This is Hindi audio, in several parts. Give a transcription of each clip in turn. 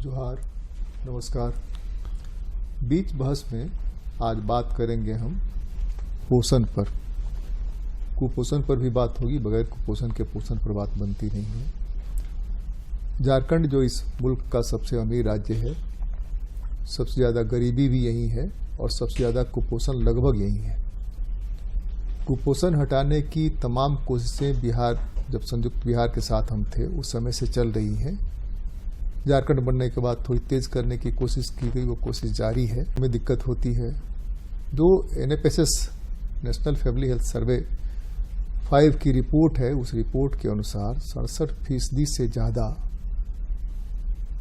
जोहार, नमस्कार। बीच बहस में आज बात करेंगे हम पोषण पर। कुपोषण पर भी बात होगी, बगैर कुपोषण के पोषण पर बात बनती नहीं है। झारखंड जो इस मुल्क का सबसे अमीर राज्य है, सबसे ज़्यादा गरीबी भी यही है और सबसे ज़्यादा कुपोषण लगभग यही है। कुपोषण हटाने की तमाम कोशिशें बिहार, जब संयुक्त बिहार के साथ हम थे उस समय से चल रही हैं। झारखंड बनने के बाद थोड़ी तेज करने की कोशिश की गई, वो कोशिश जारी है। हमें दिक्कत होती है। जो NFHS national family health survey 5 की रिपोर्ट है, उस रिपोर्ट के अनुसार 67% से ज़्यादा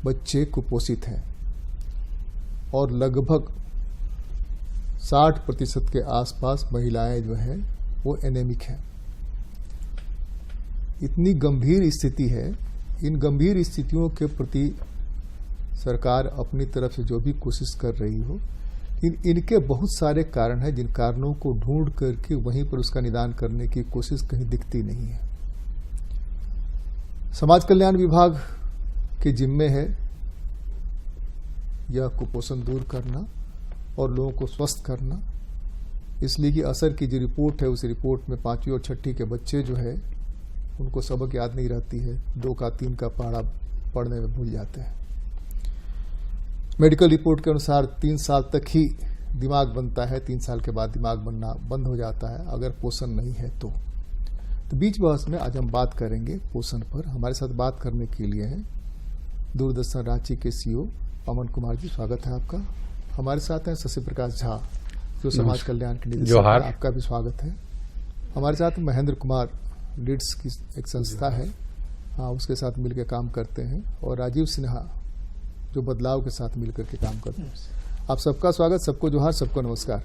बच्चे कुपोषित हैं और लगभग 60% के आसपास महिलाएं जो हैं वो एनेमिक हैं। इतनी गंभीर स्थिति है। इन गंभीर स्थितियों के प्रति सरकार अपनी तरफ से जो भी कोशिश कर रही हो, इनके बहुत सारे कारण हैं, जिन कारणों को ढूंढ करके वहीं पर उसका निदान करने की कोशिश कहीं दिखती नहीं है। समाज कल्याण विभाग के जिम्मे है यह कुपोषण दूर करना और लोगों को स्वस्थ करना। इसलिए कि असर की जो रिपोर्ट है, उस रिपोर्ट में 5वीं और 6ठी के बच्चे जो है उनको सबक याद नहीं रहती है, 2 का 3 का पढ़ा पढ़ने में भूल जाते हैं। मेडिकल रिपोर्ट के अनुसार 3 साल तक ही दिमाग बनता है, 3 साल के बाद दिमाग बनना बंद हो जाता है अगर पोषण नहीं है तो। बीच बहस में आज हम बात करेंगे पोषण पर। हमारे साथ बात करने के लिए हैं दूरदर्शन रांची के CEO अमन कुमार जी, स्वागत है आपका। हमारे साथ हैं शशि प्रकाश झा, जो समाज कल्याण के निदेशक हैं, आपका भी स्वागत है। हमारे साथ महेंद्र कुमार, लीड्स की एक संस्था है, हाँ, उसके साथ मिलकर काम करते हैं, और राजीव सिन्हा, जो बदलाव के साथ मिलकर के काम करते हैं। आप सबका स्वागत, सबको जोहार, सबको नमस्कार।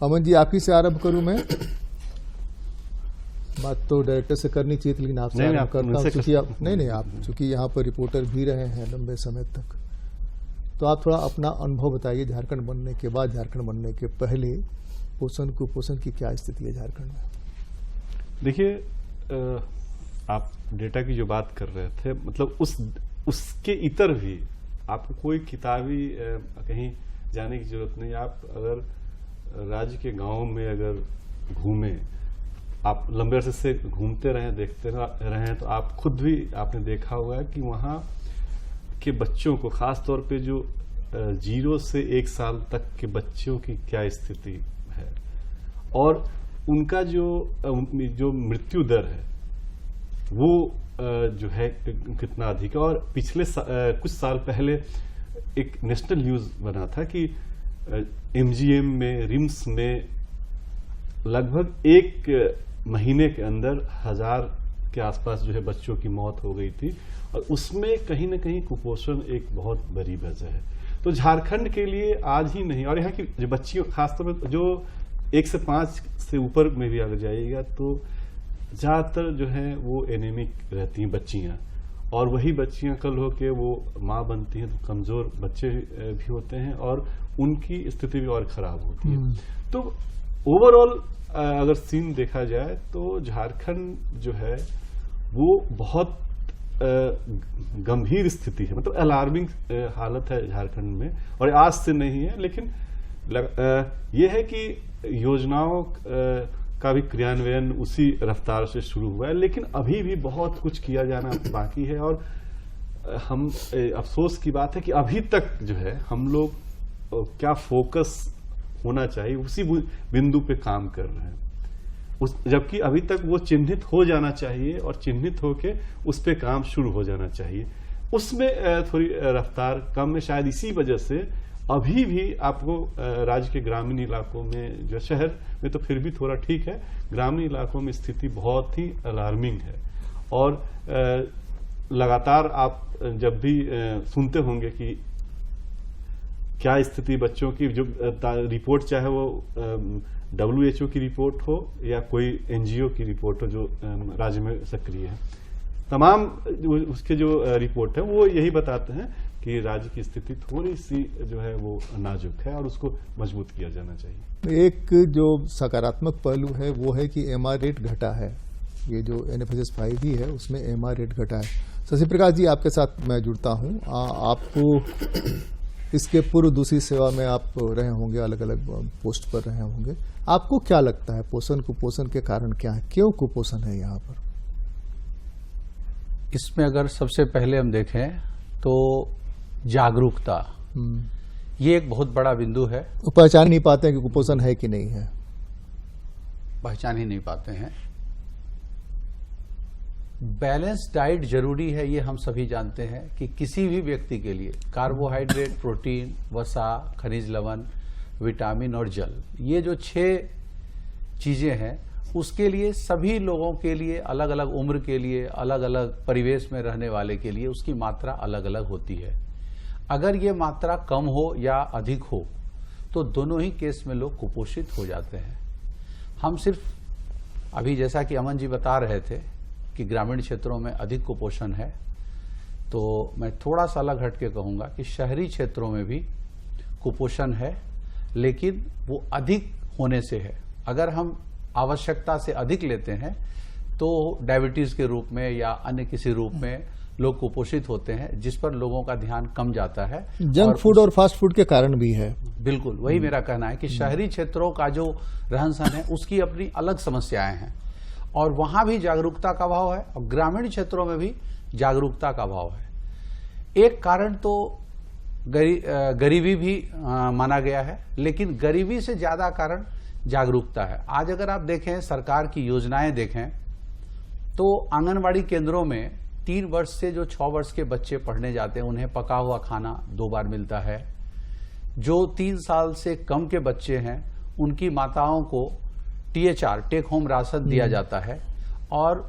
अमन जी, आप ही से आरंभ करूं मैं। बात तो डायरेक्टर से करनी चाहिए, लेकिन आपसे आरंभ करता हूं क्योंकि आप आप चूंकि यहाँ पर रिपोर्टर भी रहे हैं लंबे समय तक, तो आप थोड़ा अपना अनुभव बताइए। झारखंड बनने के बाद, झारखंड बनने के पहले पोषण कुपोषण की क्या स्थिति है झारखंड में? देखिए, आप डेटा की जो बात कर रहे थे, मतलब उसके इतर भी आपको कोई किताबी कहीं जाने की जरूरत नहीं। आप अगर राज्य के गांव में अगर घूमें, आप लंबे अरसे से घूमते रहे, देखते रहे, तो आप खुद भी आपने देखा होगा कि वहाँ के बच्चों को, खास तौर पे जो 0 से 1 साल तक के बच्चों की क्या स्थिति है और उनका जो मृत्यु दर है वो जो है कितना अधिक है। और पिछले कुछ साल पहले एक नेशनल न्यूज बना था कि MGM में, रिम्स में लगभग 1 महीने के अंदर 1000 के आसपास जो है बच्चों की मौत हो गई थी, और उसमें कहीं ना कहीं कुपोषण एक बहुत बड़ी वजह है। तो झारखंड के लिए आज ही नहीं, और यहाँ की जो बच्चियों, खासतौर पर जो 1 से 5 से ऊपर में भी अगर जाइएगा तो ज्यादातर जो है वो एनीमिक रहती हैं बच्चियां, और वही बच्चियां कल होके वो माँ बनती हैं तो कमजोर बच्चे भी होते हैं और उनकी स्थिति भी और खराब होती है। तो ओवरऑल अगर सीन देखा जाए तो झारखंड जो है वो बहुत गंभीर स्थिति है, मतलब अलार्मिंग हालत है झारखंड में। और आज से नहीं है, लेकिन ये है कि योजनाओं का भी क्रियान्वयन उसी रफ्तार से शुरू हुआ है, लेकिन अभी भी बहुत कुछ किया जाना बाकी है। और हम अफसोस की बात है कि अभी तक जो है हम लोग क्या फोकस होना चाहिए उसी बिंदु पे काम कर रहे हैं, जबकि अभी तक वो चिन्हित हो जाना चाहिए और चिन्हित होके उस पे काम शुरू हो जाना चाहिए। उसमें थोड़ी रफ्तार कम है, शायद इसी वजह से अभी भी आपको राज्य के ग्रामीण इलाकों में, जो शहर में तो फिर भी थोड़ा ठीक है, ग्रामीण इलाकों में स्थिति बहुत ही अलार्मिंग है। और लगातार आप जब भी सुनते होंगे कि क्या स्थिति बच्चों की, जो रिपोर्ट चाहे वो WHO की रिपोर्ट हो या कोई NGO की रिपोर्ट हो जो राज्य में सक्रिय है, तमाम उसके जो रिपोर्ट है वो यही बताते हैं कि राज्य की स्थिति थोड़ी सी जो है वो नाजुक है और उसको मजबूत किया जाना चाहिए। एक जो सकारात्मक पहलू है वो है कि MR रेट घटा है। ये जो NFHS 5 ही है उसमें MR रेट घटा है। शशि प्रकाश जी, आपके साथ मैं जुड़ता हूं। आपको इसके पूर्व दूसरी सेवा में आप रहे होंगे, अलग अलग पोस्ट पर रहे होंगे। आपको क्या लगता है पोषण कुपोषण के कारण क्या है, क्यों कुपोषण है यहाँ पर? इसमें अगर सबसे पहले हम देखें तो जागरूकता, ये एक बहुत बड़ा बिंदु है। वो पहचान नहीं पाते हैं कि कुपोषण है कि नहीं है, पहचान ही नहीं पाते हैं। बैलेंस डाइट जरूरी है, ये हम सभी जानते हैं कि किसी भी व्यक्ति के लिए कार्बोहाइड्रेट, प्रोटीन, वसा, खनिज लवण, विटामिन और जल, ये जो 6 चीजें हैं, उसके लिए सभी लोगों के लिए, अलग अलग उम्र के लिए, अलग अलग परिवेश में रहने वाले के लिए उसकी मात्रा अलग अलग होती है। अगर ये मात्रा कम हो या अधिक हो तो दोनों ही केस में लोग कुपोषित हो जाते हैं। हम सिर्फ अभी जैसा कि अमन जी बता रहे थे कि ग्रामीण क्षेत्रों में अधिक कुपोषण है, तो मैं थोड़ा सा अलग हट के कहूँगा कि शहरी क्षेत्रों में भी कुपोषण है, लेकिन वो अधिक होने से है। अगर हम आवश्यकता से अधिक लेते हैं तो डायबिटीज के रूप में या अन्य किसी रूप में लोग कुपोषित होते हैं, जिस पर लोगों का ध्यान कम जाता है। जंक फूड और फास्ट फूड के कारण भी है। बिल्कुल, वही मेरा कहना है कि शहरी क्षेत्रों का जो रहन सहन है उसकी अपनी अलग समस्याएं हैं और वहां भी जागरूकता का अभाव है और ग्रामीण क्षेत्रों में भी जागरूकता का अभाव है। एक कारण तो गरीबी भी माना गया है, लेकिन गरीबी से ज्यादा कारण जागरूकता है। आज अगर आप देखें, सरकार की योजनाएं देखें तो आंगनवाड़ी केंद्रों में 3 वर्ष से जो 6 वर्ष के बच्चे पढ़ने जाते हैं उन्हें पका हुआ खाना 2 बार मिलता है। जो 3 साल से कम के बच्चे हैं उनकी माताओं को THR, टेक होम राशन दिया जाता है और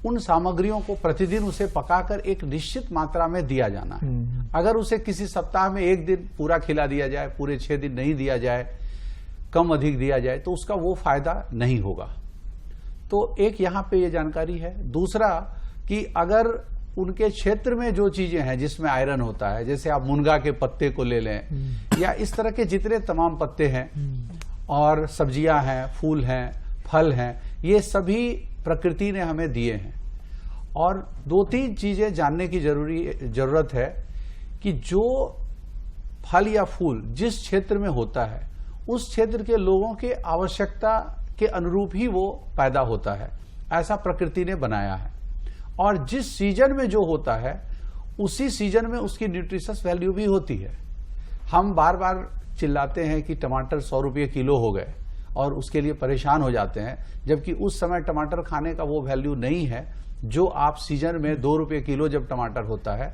उन सामग्रियों को प्रतिदिन उसे पकाकर एक निश्चित मात्रा में दिया जाना है। अगर उसे किसी सप्ताह में 1 दिन पूरा खिला दिया जाए, पूरे 6 दिन नहीं दिया जाए, कम अधिक दिया जाए, तो उसका वो फायदा नहीं होगा। तो एक यहाँ पे ये जानकारी है। दूसरा कि अगर उनके क्षेत्र में जो चीजें हैं जिसमें आयरन होता है, जैसे आप मुनगा के पत्ते को ले लें या इस तरह के जितने तमाम पत्ते हैं और सब्जियां हैं, फूल हैं, फल हैं, ये सभी प्रकृति ने हमें दिए हैं। और 2-3 चीजें जानने की जरूरत है कि जो फल या फूल जिस क्षेत्र में होता है उस क्षेत्र के लोगों के आवश्यकता के अनुरूप ही वो पैदा होता है, ऐसा प्रकृति ने बनाया है। और जिस सीजन में जो होता है उसी सीजन में उसकी न्यूट्रिशस वैल्यू भी होती है। हम बार बार चिल्लाते हैं कि टमाटर 100 रुपये किलो हो गए और उसके लिए परेशान हो जाते हैं, जबकि उस समय टमाटर खाने का वो वैल्यू नहीं है जो आप सीजन में 2 रुपये किलो जब टमाटर होता है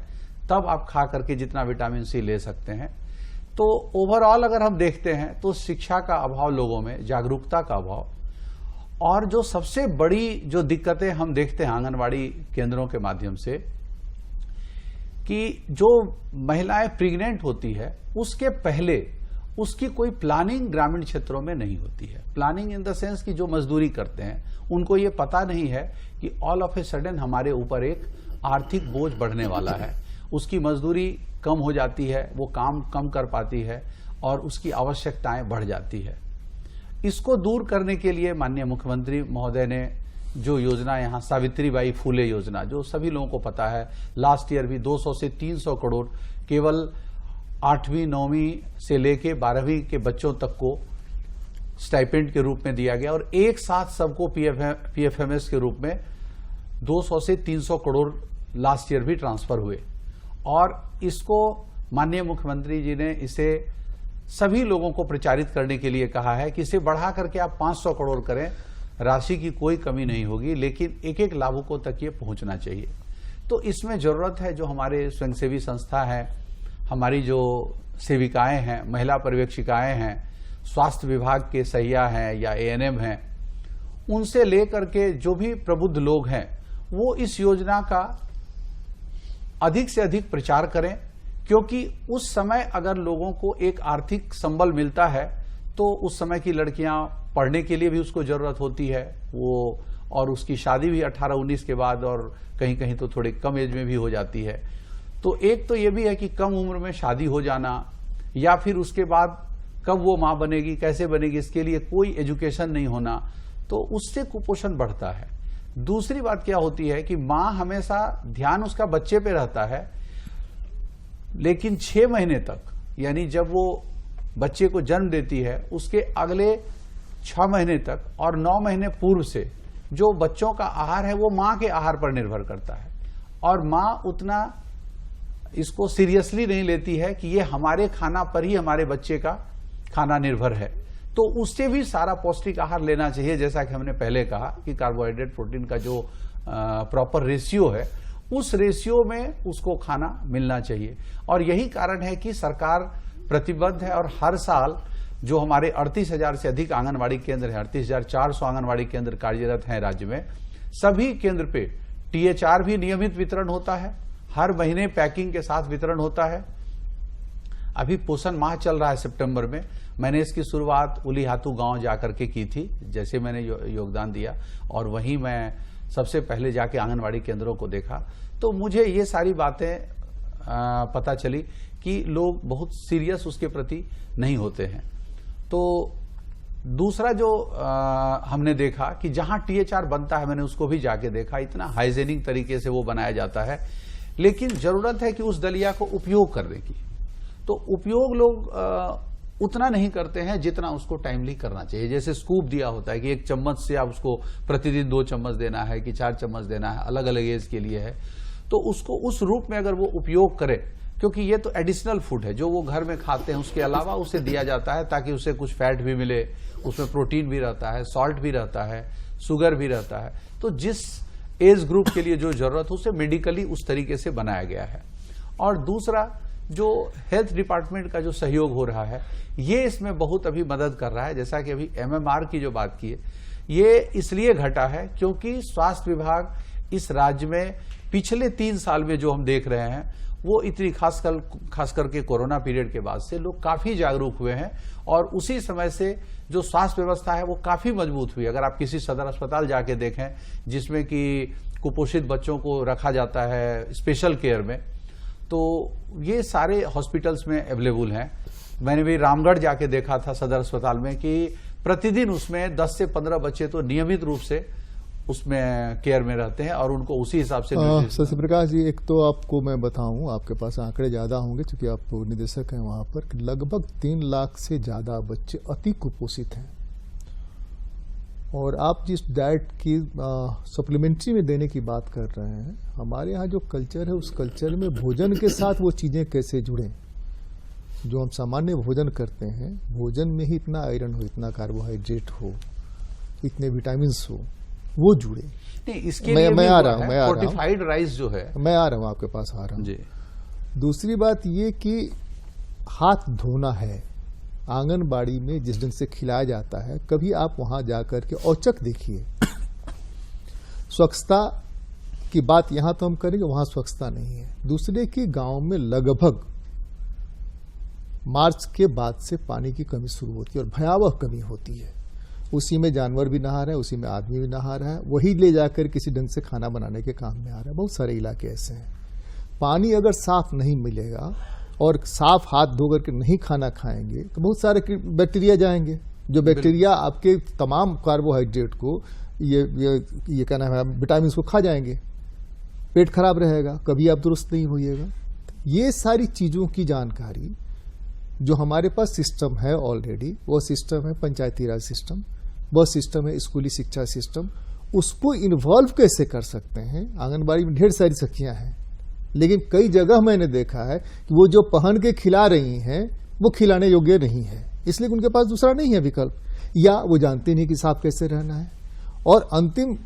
तब आप खा करके जितना विटामिन सी ले सकते हैं। तो ओवरऑल अगर हम देखते हैं तो शिक्षा का अभाव लोगों में, जागरूकता का अभाव, और जो सबसे बड़ी जो दिक्कतें हम देखते हैं आंगनवाड़ी केंद्रों के माध्यम से कि जो महिलाएं प्रेग्नेंट होती है उसके पहले उसकी कोई प्लानिंग ग्रामीण क्षेत्रों में नहीं होती है। प्लानिंग इन द सेंस कि जो मजदूरी करते हैं उनको ये पता नहीं है कि ऑल ऑफ ए सडन हमारे ऊपर एक आर्थिक बोझ बढ़ने वाला है, उसकी मजदूरी कम हो जाती है, वो काम कम कर पाती है और उसकी आवश्यकताएं बढ़ जाती है। इसको दूर करने के लिए माननीय मुख्यमंत्री महोदय ने जो योजना यहाँ सावित्रीबाई फूले योजना, जो सभी लोगों को पता है, लास्ट ईयर भी 200 से 300 करोड़ केवल 8वीं 9वीं से लेके 12वीं के बच्चों तक को स्टाइपेंड के रूप में दिया गया और एक साथ सबको PFMS के रूप में 200 से 300 करोड़ लास्ट ईयर भी ट्रांसफर हुए। और इसको माननीय मुख्यमंत्री जी ने इसे सभी लोगों को प्रचारित करने के लिए कहा है कि इसे बढ़ा करके आप 500 करोड़ करें, राशि की कोई कमी नहीं होगी, लेकिन एक एक लाभुकों तक ये पहुंचना चाहिए। तो इसमें जरूरत है जो हमारे स्वयंसेवी संस्था है, हमारी जो सेविकाएं हैं, महिला पर्यवेक्षिकाएं हैं, स्वास्थ्य विभाग के सहिया हैं या ANM हैं, उनसे लेकर के जो भी प्रबुद्ध लोग हैं वो इस योजना का अधिक से अधिक प्रचार करें, क्योंकि उस समय अगर लोगों को एक आर्थिक संबल मिलता है तो उस समय की लड़कियां पढ़ने के लिए भी उसको जरूरत होती है वो, और उसकी शादी भी 18-19 के बाद और कहीं कहीं तो थोड़ी कम एज में भी हो जाती है। तो एक तो ये भी है कि कम उम्र में शादी हो जाना या फिर उसके बाद कब वो मां बनेगी, कैसे बनेगी, इसके लिए कोई एजुकेशन नहीं होना, तो उससे कुपोषण बढ़ता है। दूसरी बात क्या होती है कि माँ हमेशा ध्यान उसका बच्चे पे रहता है, लेकिन 6 महीने तक, यानी जब वो बच्चे को जन्म देती है उसके अगले 6 महीने तक और 9 महीने पूर्व से जो बच्चों का आहार है वो माँ के आहार पर निर्भर करता है, और माँ उतना इसको सीरियसली नहीं लेती है कि ये हमारे खाना पर ही हमारे बच्चे का खाना निर्भर है। तो उससे भी सारा पौष्टिक आहार लेना चाहिए, जैसा कि हमने पहले कहा कि कार्बोहाइड्रेट प्रोटीन का जो प्रॉपर रेशियो है उस रेशियो में उसको खाना मिलना चाहिए। और यही कारण है कि सरकार प्रतिबद्ध है और हर साल जो हमारे 38,000 से अधिक आंगनबाड़ी केंद्र है, 38,400 आंगनबाड़ी केंद्र कार्यरत हैं राज्य में, सभी केंद्र पे THR भी नियमित वितरण होता है, हर महीने पैकिंग के साथ वितरण होता है। अभी पोषण माह चल रहा है सितंबर में, मैंने इसकी शुरुआत उलीहातू गांव जाकर के की थी, जैसे मैंने योगदान दिया, और वहीं मैं सबसे पहले जाके आंगनबाड़ी केंद्रों को देखा, तो मुझे ये सारी बातें पता चली कि लोग बहुत सीरियस उसके प्रति नहीं होते हैं। तो दूसरा जो हमने देखा कि जहां THR बनता है, मैंने उसको भी जाके देखा, इतना हाइजेनिक तरीके से वो बनाया जाता है, लेकिन जरूरत है कि उस दलिया को उपयोग करने की। तो उपयोग लोग उतना नहीं करते हैं जितना उसको टाइमली करना चाहिए। जैसे स्कूप दिया होता है कि 1 चम्मच से आप उसको प्रतिदिन 2 चम्मच देना है कि 4 चम्मच देना है, अलग अलग एज के लिए है, तो उसको उस रूप में अगर वो उपयोग करे, क्योंकि ये तो एडिशनल फूड है जो वो घर में खाते हैं, उसके अलावा उसे दिया जाता है ताकि उसे कुछ फैट भी मिले, उसमें प्रोटीन भी रहता है, सॉल्ट भी रहता है, शुगर भी रहता है। तो जिस एज ग्रुप के लिए जो जरूरत है उसे मेडिकली उस तरीके से बनाया गया है। और दूसरा जो हेल्थ डिपार्टमेंट का जो सहयोग हो रहा है ये इसमें बहुत अभी मदद कर रहा है। जैसा कि अभी MMR की जो बात की है, ये इसलिए घटा है क्योंकि स्वास्थ्य विभाग इस राज्य में पिछले 3 साल में जो हम देख रहे हैं वो इतनी खास करके कोरोना पीरियड के बाद से लोग काफी जागरूक हुए हैं, और उसी समय से जो स्वास्थ्य व्यवस्था है वो काफी मजबूत हुई। अगर आप किसी सदर अस्पताल जाके देखें जिसमें कि कुपोषित बच्चों को रखा जाता है स्पेशल केयर में, तो ये सारे हॉस्पिटल्स में अवेलेबल हैं। मैंने भी रामगढ़ जाके देखा था सदर अस्पताल में कि प्रतिदिन उसमें 10 से 15 बच्चे तो नियमित रूप से उसमें केयर में रहते हैं और उनको उसी हिसाब से शशि प्रकाश जी, एक तो आपको मैं बताऊं, आपके पास आंकड़े ज्यादा होंगे क्योंकि आप निदेशक हैं वहां पर, कि लगभग 3 लाख से ज्यादा बच्चे अति कुपोषित हैं। और आप जिस डाइट की सप्लीमेंट्री में देने की बात कर रहे हैं, हमारे यहाँ जो कल्चर है उस कल्चर में भोजन के साथ वो चीजें कैसे जुड़ें। जो हम सामान्य भोजन करते हैं, भोजन में ही इतना आयरन हो, इतना कार्बोहाइड्रेट हो, इतने विटामिन्स हो, वो जुड़े। नहीं, इसके लिए मैं आ रहा हूँ, फोर्टिफाइड राइस जो है, मैं आ रहा हूँ, आपके पास आ रहा हूँ जी। दूसरी बात ये कि हाथ धोना है। आंगनबाड़ी में जिस ढंग से खिलाया जाता है, कभी आप वहां जाकर के औचक देखिए। स्वच्छता की बात यहां तो हम करेंगे, वहां स्वच्छता नहीं है। दूसरे के गांव में लगभग मार्च के बाद से पानी की कमी शुरू होती है और भयावह कमी होती है। उसी में जानवर भी नहा रहे हैं, उसी में आदमी भी नहा रहा है, वही ले जाकर किसी ढंग से खाना बनाने के काम में आ रहा है। बहुत सारे इलाके ऐसे हैं। पानी अगर साफ नहीं मिलेगा और साफ हाथ धो करके नहीं खाना खाएंगे तो बहुत सारे बैक्टीरिया जाएंगे, जो बैक्टीरिया आपके तमाम कार्बोहाइड्रेट को ये क्या नाम है विटामिन को खा जाएंगे, पेट खराब रहेगा, कभी आप दुरुस्त नहीं होइएगा। ये सारी चीजों की जानकारी जो हमारे पास सिस्टम है ऑलरेडी, वो सिस्टम है पंचायती राज सिस्टम, वो सिस्टम है स्कूली शिक्षा सिस्टम, उसको इन्वॉल्व कैसे कर सकते हैं। आंगनबाड़ी में ढेर सारी सखियां हैं, लेकिन कई जगह मैंने देखा है कि वो जो पहन के खिला रही हैं वो खिलाने योग्य नहीं है, इसलिए उनके पास दूसरा नहीं है विकल्प, या वो जानते नहीं कि साफ कैसे रहना है। और अंतिम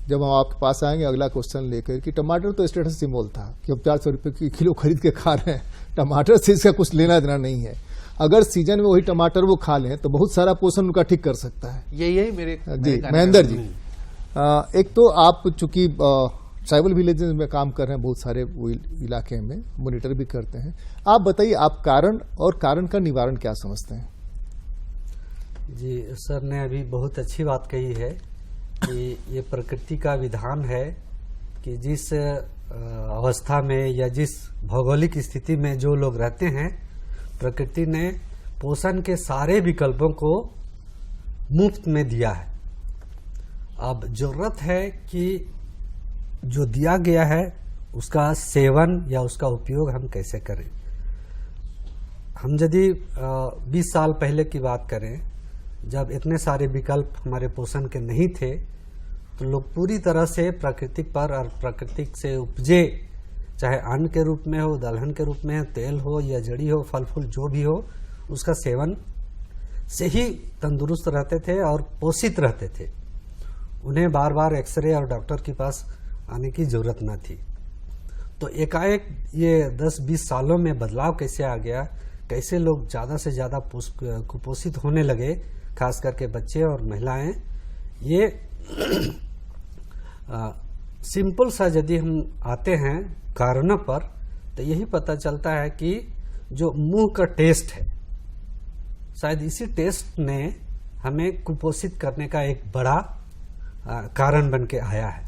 जब हम आपके पास आएंगे अगला क्वेश्चन लेकर कि टमाटर तो स्टेटस सिंबल था कि अब 400 रुपये की किलो खरीद के खा रहे हैं, टमाटर से इसका कुछ लेना देना नहीं है। अगर सीजन में वही टमाटर वो खा लें तो बहुत सारा पोषण उनका ठीक कर सकता है। यही मेरे जी महेंद्र जी, एक तो आप चूंकि ट्राइबल विलेजेस में काम कर रहे हैं, बहुत सारे इलाके में मॉनिटर भी करते हैं, आप बताइए आप कारण और कारण का निवारण क्या समझते हैं। जी सर ने अभी बहुत अच्छी बात कही है कि ये प्रकृति का विधान है कि जिस अवस्था में या जिस भौगोलिक स्थिति में जो लोग रहते हैं, प्रकृति ने पोषण के सारे विकल्पों को मुफ्त में दिया है। अब जरूरत है कि जो दिया गया है उसका सेवन या उसका उपयोग हम कैसे करें। हम यदि 20 साल पहले की बात करें, जब इतने सारे विकल्प हमारे पोषण के नहीं थे, तो लोग पूरी तरह से प्राकृतिक पर और प्राकृतिक से उपजे, चाहे अन्न के रूप में हो, दलहन के रूप में हो, तेल हो या जड़ी हो, फल फूल जो भी हो, उसका सेवन से ही तंदुरुस्त रहते थे और पोषित रहते थे। उन्हें बार बार एक्सरे और डॉक्टर के पास आने की जरूरत न थी। तो एकाएक ये 10-20 सालों में बदलाव कैसे आ गया, कैसे लोग ज़्यादा से ज़्यादा कुपोषित होने लगे, खास करके बच्चे और महिलाएं। ये सिंपल सा यदि हम आते हैं कारणों पर, तो यही पता चलता है कि जो मुंह का टेस्ट है, शायद इसी टेस्ट ने हमें कुपोषित करने का एक बड़ा कारण बन के आया है।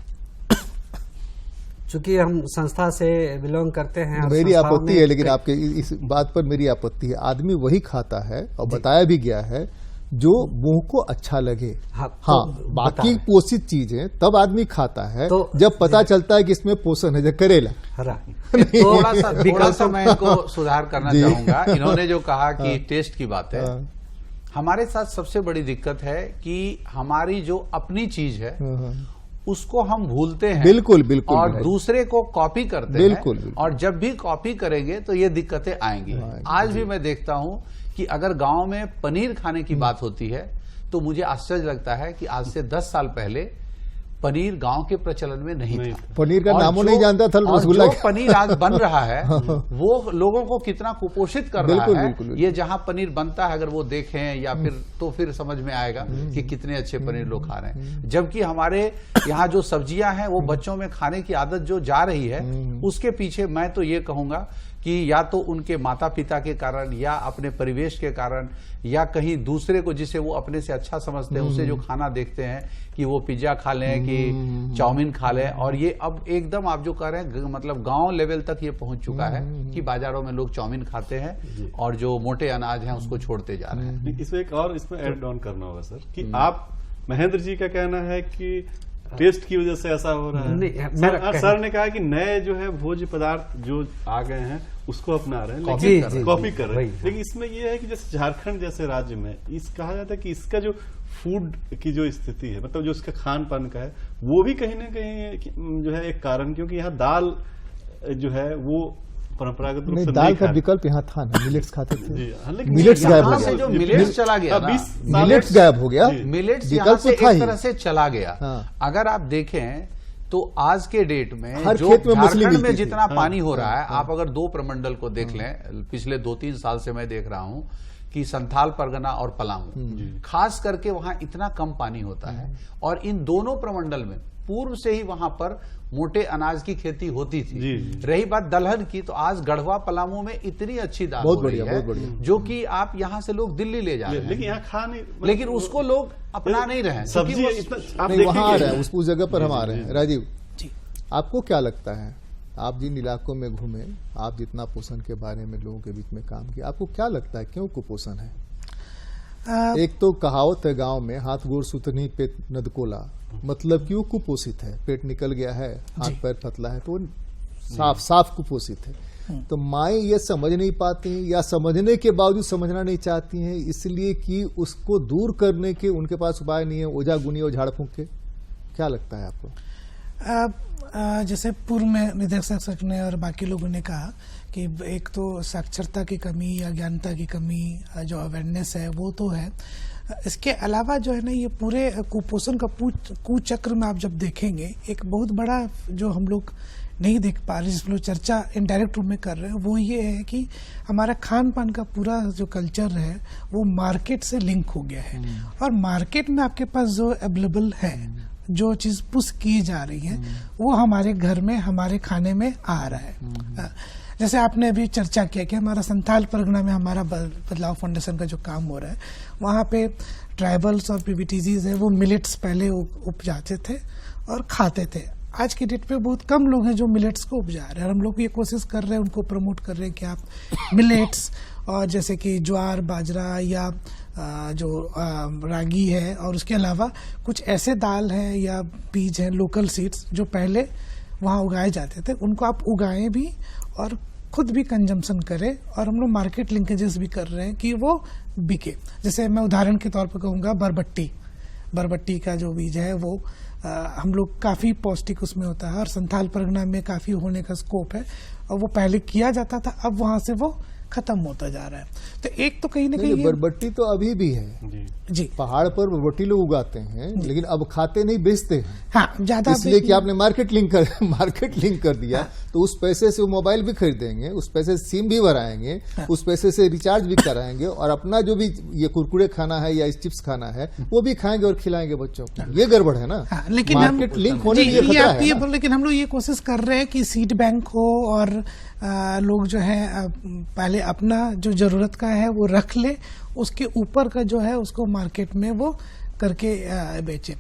चूंकि हम संस्था से बिलोंग करते हैं, मेरी आपत्ति है, लेकिन आपके इस बात पर मेरी आपत्ति है। आदमी वही खाता है, और बताया भी गया है, जो मुंह को अच्छा लगे। हाँ, तो बाकी पोषित चीजें तब आदमी खाता है तो जब पता चलता है कि इसमें पोषण है। जब करेला हरा थोड़ा सा मैं इनको सुधार करना चाहूंगा। इन्होंने जो कहा कि टेस्ट की बात है, हमारे साथ सबसे बड़ी दिक्कत है कि हमारी जो अपनी चीज है उसको हम भूलते हैं। बिल्कुल बिल्कुल। और दूसरे को कॉपी करते बिल्कुल। हैं। और जब भी कॉपी करेंगे तो ये दिक्कतें आएंगी। आज भी मैं देखता हूं कि अगर गांव में पनीर खाने की बात होती है तो मुझे आश्चर्य लगता है कि आज से 10 साल पहले पनीर गांव के प्रचलन में नहीं था। पनीर का नामों नहीं जानता था रसगुल्ला। जो पनीर आज बन रहा है वो लोगों को कितना कुपोषित कर रहा है। बिल्कुल। ये जहां पनीर बनता है अगर वो देखें या फिर समझ में आएगा कि कितने अच्छे पनीर लोग खा रहे हैं। जबकि हमारे यहाँ जो सब्जियां हैं वो बच्चों में खाने की आदत जो जा रही है, उसके पीछे मैं तो ये कहूंगा कि या तो उनके माता पिता के कारण, या अपने परिवेश के कारण, या कहीं दूसरे को जिसे वो अपने से अच्छा समझते हैं उसे जो खाना देखते हैं कि वो पिज्जा खा लें कि चाउमीन खा लें। और ये अब एकदम आप जो कह रहे हैं, मतलब गांव लेवल तक ये पहुंच चुका है कि बाजारों में लोग चाउमीन खाते हैं और जो मोटे अनाज हैं उसको छोड़ते जा रहे हैं। इसमें एक और इसमें ऐड ऑन करना होगा सर, कि आप महेंद्र जी का कहना है कि टेस्ट की वजह से ऐसा हो रहा है। सर ने कहा कि नए जो है भोज्य पदार्थ जो आ गए हैं उसको अपना रहे हैं, लेकिन कॉपी कर रहे हैं। लेकिन इसमें यह है कि जैसे झारखंड जैसे राज्य में कहा जाता है कि इसका जो फूड की जो स्थिति है, मतलब जो इसका खान पान का है, वो भी कहीं ना कहीं जो है एक कारण, क्योंकि यहाँ दाल जो है वो परंपरागत रूप से दाल का विकल्प यहाँ था ना, मिलेट्स खाते थे। मिलेट्स गायब हो गया। जो मिलेट्स चला गया, मिलेट्स गायब हो गया, मिलेट्स यहाँ से एक तरह से चला गया। अगर आप देखें तो आज के डेट में जो झारखंड में जितना पानी हो रहा है, आप अगर 2 प्रमंडल को देख लें, पिछले 2-3 साल से मैं देख रहा हूं कि संथाल परगना और पलामू, खास करके वहां इतना कम पानी होता है। और इन दोनों प्रमंडल में पूर्व से ही वहां पर मोटे अनाज की खेती होती थी। रही बात दलहन की, तो आज गढ़वा पलामू में इतनी अच्छी दाल हो रही है जो कि आप यहाँ से लोग दिल्ली ले जा रहे हैं, लेकिन यहाँ खा नहीं, लेकिन उसको लोग अपना नहीं रहे हैं। सब्जी वहां आ रहे हैं, उस जगह पर हम आ रहे हैं। राजीव जी, आपको क्या लगता है, आप जिन इलाकों में घूमे, आप जितना पोषण के बारे में लोगों के बीच में काम किया, आपको क्या लगता है क्यों कुपोषण है? एक तो कहावत है गांव में, हाथ गोड़ सुतनी पेट नदकोला, मतलब कि वो कुपोषित है, पेट निकल गया है, हाथ पैर पतला है, तो वो साफ कुपोषित है। तो माएँ ये समझ नहीं पाती, या समझने के बावजूद समझना नहीं चाहती हैं, इसलिए कि उसको दूर करने के उनके पास उपाय नहीं है, ओझा गुनी और झाड़ फूंक के। क्या लगता है आपको? जैसे पूर्व में निदेशक सर ने और बाकी लोगों ने कहा कि एक तो साक्षरता की कमी या ज्ञानता की कमी, जो अवेयरनेस है वो तो है। इसके अलावा जो है ना, ये पूरे कुपोषण का कुचक्र में आप जब देखेंगे, एक बहुत बड़ा जो हम लोग नहीं देख पा रहे, जिसमें लोग चर्चा इनडायरेक्ट रूप में कर रहे हैं, वो ये है कि हमारा खान पान का पूरा जो कल्चर है वो मार्केट से लिंक हो गया है। और मार्केट में आपके पास जो अवेलेबल है, जो चीज पुश की जा रही है, वो हमारे घर में, हमारे खाने में आ रहा है। जैसे आपने अभी चर्चा किया कि हमारा संथाल परगना में हमारा बदलाव फाउंडेशन का जो काम हो रहा है, वहाँ पे ट्राइबल्स और पीबीटीजीज है, वो मिलेट्स पहले उपजाते थे और खाते थे। आज की डेट पे बहुत कम लोग हैं जो मिलेट्स को उपजा रहे हैं, और हम लोग ये कोशिश कर रहे हैं, उनको प्रमोट कर रहे हैं कि आप मिलेट्स और जैसे कि ज्वार, बाजरा या जो रागी है, और उसके अलावा कुछ ऐसे दाल हैं या बीज हैं, लोकल सीड्स जो पहले वहाँ उगाए जाते थे, उनको आप उगाएं भी और खुद भी कंजम्पशन करें, और हम लोग मार्केट लिंकेजेस भी कर रहे हैं कि वो बिके। जैसे मैं उदाहरण के तौर पर कहूँगा बरबट्टी का जो बीज है वो हम लोग काफ़ी पौष्टिक उसमें होता है, और संथाल परगना में काफ़ी होने का स्कोप है, और वो पहले किया जाता था, अब वहाँ से वो खत्म होता जा रहा है। तो एक तो कहीं ना कहीं बरबट्टी तो अभी भी है जी पहाड़ पर बरबट्टी लोग उगाते हैं, लेकिन अब खाते नहीं, बेचते हैं। हाँ, ज्यादा इसलिए कि आपने मार्केट लिंक कर दिया, तो उस पैसे से वो मोबाइल भी खरीदेंगे, उस पैसे से सिम भी भराएंगे, उस पैसे से रिचार्ज भी कराएंगे, और अपना जो भी ये कुरकुरे खाना है या चिप्स खाना है वो भी खाएंगे और खिलाएंगे बच्चों को। ये गड़बड़ है ना। लेकिन मार्केट लिंक होने की खतरा है ना। लेकिन हम लोग ये कोशिश कर रहे हैं कि सीड बैंक हो, और लोग जो है पहले अपना जो जरूरत का है वो रख ले, उसके ऊपर का जो है उसको मार्केट में वो करके बेचे।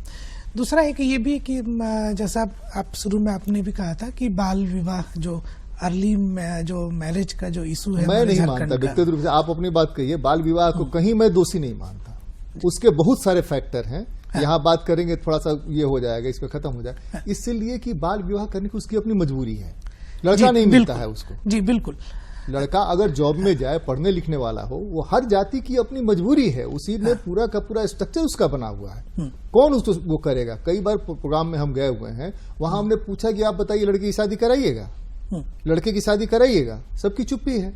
दूसरा एक ये भी कि जैसा आप शुरू में आपने भी कहा था कि बाल विवाह जो अर्ली जो मैरिज का जो इशू है, मैं नहीं मानता व्यक्तिगत रूप से, आप अपनी बात कहिए, बाल विवाह को कहीं मैं दोषी नहीं मानता। उसके बहुत सारे फैक्टर हैं, यहाँ बात करेंगे थोड़ा सा ये हो जाएगा, इस पे खत्म हो जाए। इसलिए कि बाल विवाह करने की उसकी अपनी मजबूरी है, लड़का नहीं मिलता है उसको। जी बिल्कुल। लड़का अगर जॉब में जाए, पढ़ने लिखने वाला हो, वो हर जाति की अपनी मजबूरी है, उसी में पूरा का पूरा स्ट्रक्चर उसका बना हुआ है। कौन उसको वो करेगा? कई बार प्रोग्राम में हम गए हुए हैं, वहां हमने पूछा कि आप बताइए लड़के की शादी कराइएगा, लड़के की शादी कराइएगा, सबकी चुप्पी है।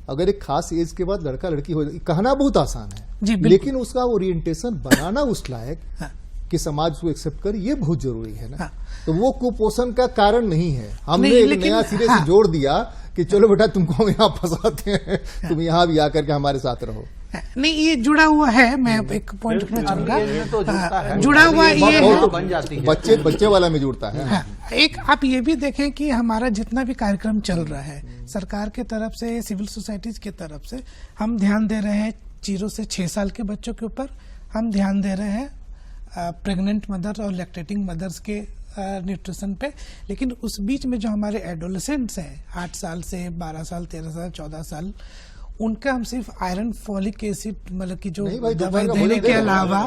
अगर एक खास एज के बाद लड़का लड़की हो जाए, कहना बहुत आसान है, लेकिन उसका ओरिएंटेशन बनाना उस लायक कि समाज उसको एक्सेप्ट करे, ये बहुत जरूरी है ना। तो वो कुपोषण का कारण नहीं है। हमने एक नया सिरे से जोड़ दिया कि चलो बेटा तुमको हम यहाँ फंसाते हैं, तुम यहाँ भी आकर के हमारे साथ रहो। नहीं, ये जुड़ा हुआ है। मैं एक पॉइंट रखना चाहूंगा, जुड़ा हुआ ये है, बन जाती है, बच्चे वाला में जुड़ता है। एक आप ये भी देखें कि हमारा जितना भी कार्यक्रम चल रहा है सरकार के तरफ से, सिविल सोसाइटीज के तरफ से, हम ध्यान दे रहे हैं 0 से 6 साल के बच्चों के ऊपर, हम ध्यान दे रहे हैं प्रेग्नेंट मदर और लैक्टेटिंग मदर्स के न्यूट्रिशन पे। लेकिन उस बीच में जो हमारे एडोलेसेंट्स हैं 8 साल से 12 साल, 13 साल, 14 साल, उनका हम सिर्फ आयरन, फॉलिक एसिड मतलब की जो दवाई देने के अलावा,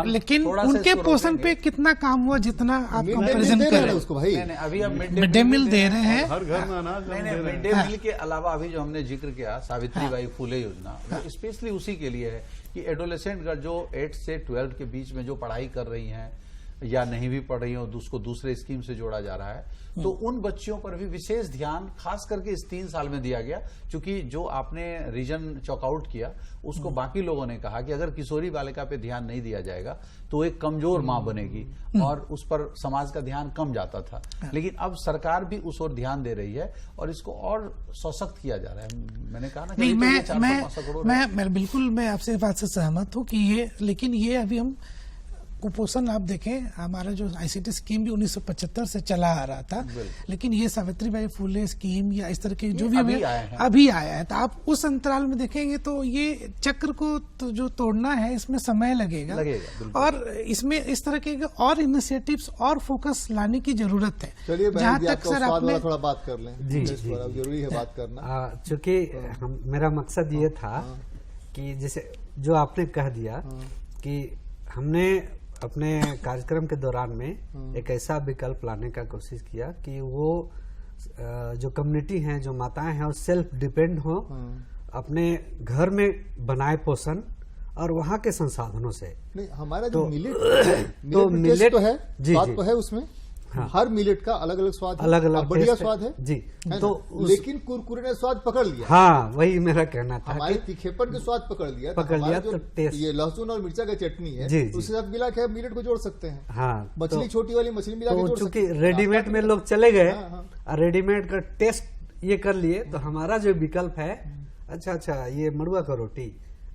लेकिन उनके पोषण पे कितना काम हुआ जितना आप कंपेरिजन कर रहे हैं उसको। भाई अभी अब मिड डे मील दे रहे हैं, हर घर में अनाज मिड डे मील के अलावा अभी जो हमने जिक्र किया सावित्रीबाई फुले योजना, वो स्पेशली उसी के लिए है कि एडोलेसेंट का जो 8 से 12 के बीच में जो पढ़ाई कर रही हैं या नहीं भी पढ़ रही हो, उसको दूसरे स्कीम से जोड़ा जा रहा है, तो उन बच्चियों पर भी विशेष ध्यान खास करके इस 3 साल में दिया गया। क्योंकि जो आपने रीजन चॉकआउट किया उसको बाकी लोगों ने कहा कि अगर किशोरी बालिका पे ध्यान नहीं दिया जाएगा तो एक कमजोर मां बनेगी, और उस पर समाज का ध्यान कम जाता था। लेकिन अब सरकार भी उस ओर ध्यान दे रही है और इसको और सशक्त किया जा रहा है। मैंने कहा ना कि मैं बिल्कुल मैं आपसे बात से सहमत हूँ कि ये, लेकिन ये अभी हम कुपोषण आप देखें, हमारा जो आईसीटी स्कीम भी 1975 से चला आ रहा था, लेकिन ये सावित्रीबाई फुले स्कीम या इस तरह के जो भी अभी आया है, तो आप उस अंतराल में देखेंगे तो ये चक्र को तो जो तोड़ना है इसमें समय लगेगा और इसमें इस तरह के और इनिशिएटिव्स और फोकस लाने की जरूरत है। चलिए जहाँ तक सर आपने थोड़ा बात कर लें, जी जरूरी है बात करना, चूंकि मेरा मकसद ये था कि जैसे जो आपने कह दिया कि हमने अपने कार्यक्रम के दौरान में एक ऐसा विकल्प लाने का कोशिश किया कि वो जो कम्युनिटी हैं, जो माताएं हैं, वो सेल्फ डिपेंड हो, अपने घर में बनाए पोषण और वहाँ के संसाधनों से। नहीं, हमारा जो मिलेट तो है, स्वाद तो है उसमें, हर मिलेट का अलग अलग स्वाद है, अलग अलग बढ़िया स्वाद है जी, तो लेकिन कुरकुरे ने स्वाद पकड़ लिया। हाँ, वही मेरा कहना था, हमारे तीखेपन के स्वाद पकड़ लिया तो टेस्ट, ये लहसुन और मिर्चा का चटनी है उसके साथ मिला के मिलेट को जोड़ सकते हैं। हाँ, मछली छोटी वाली मछली मिला के जोड़ सकते हैं। चूंकि रेडीमेड में लोग चले गए और रेडीमेड का टेस्ट ये कर लिए, तो हमारा जो विकल्प है, अच्छा ये मड़ुआ का रोटी,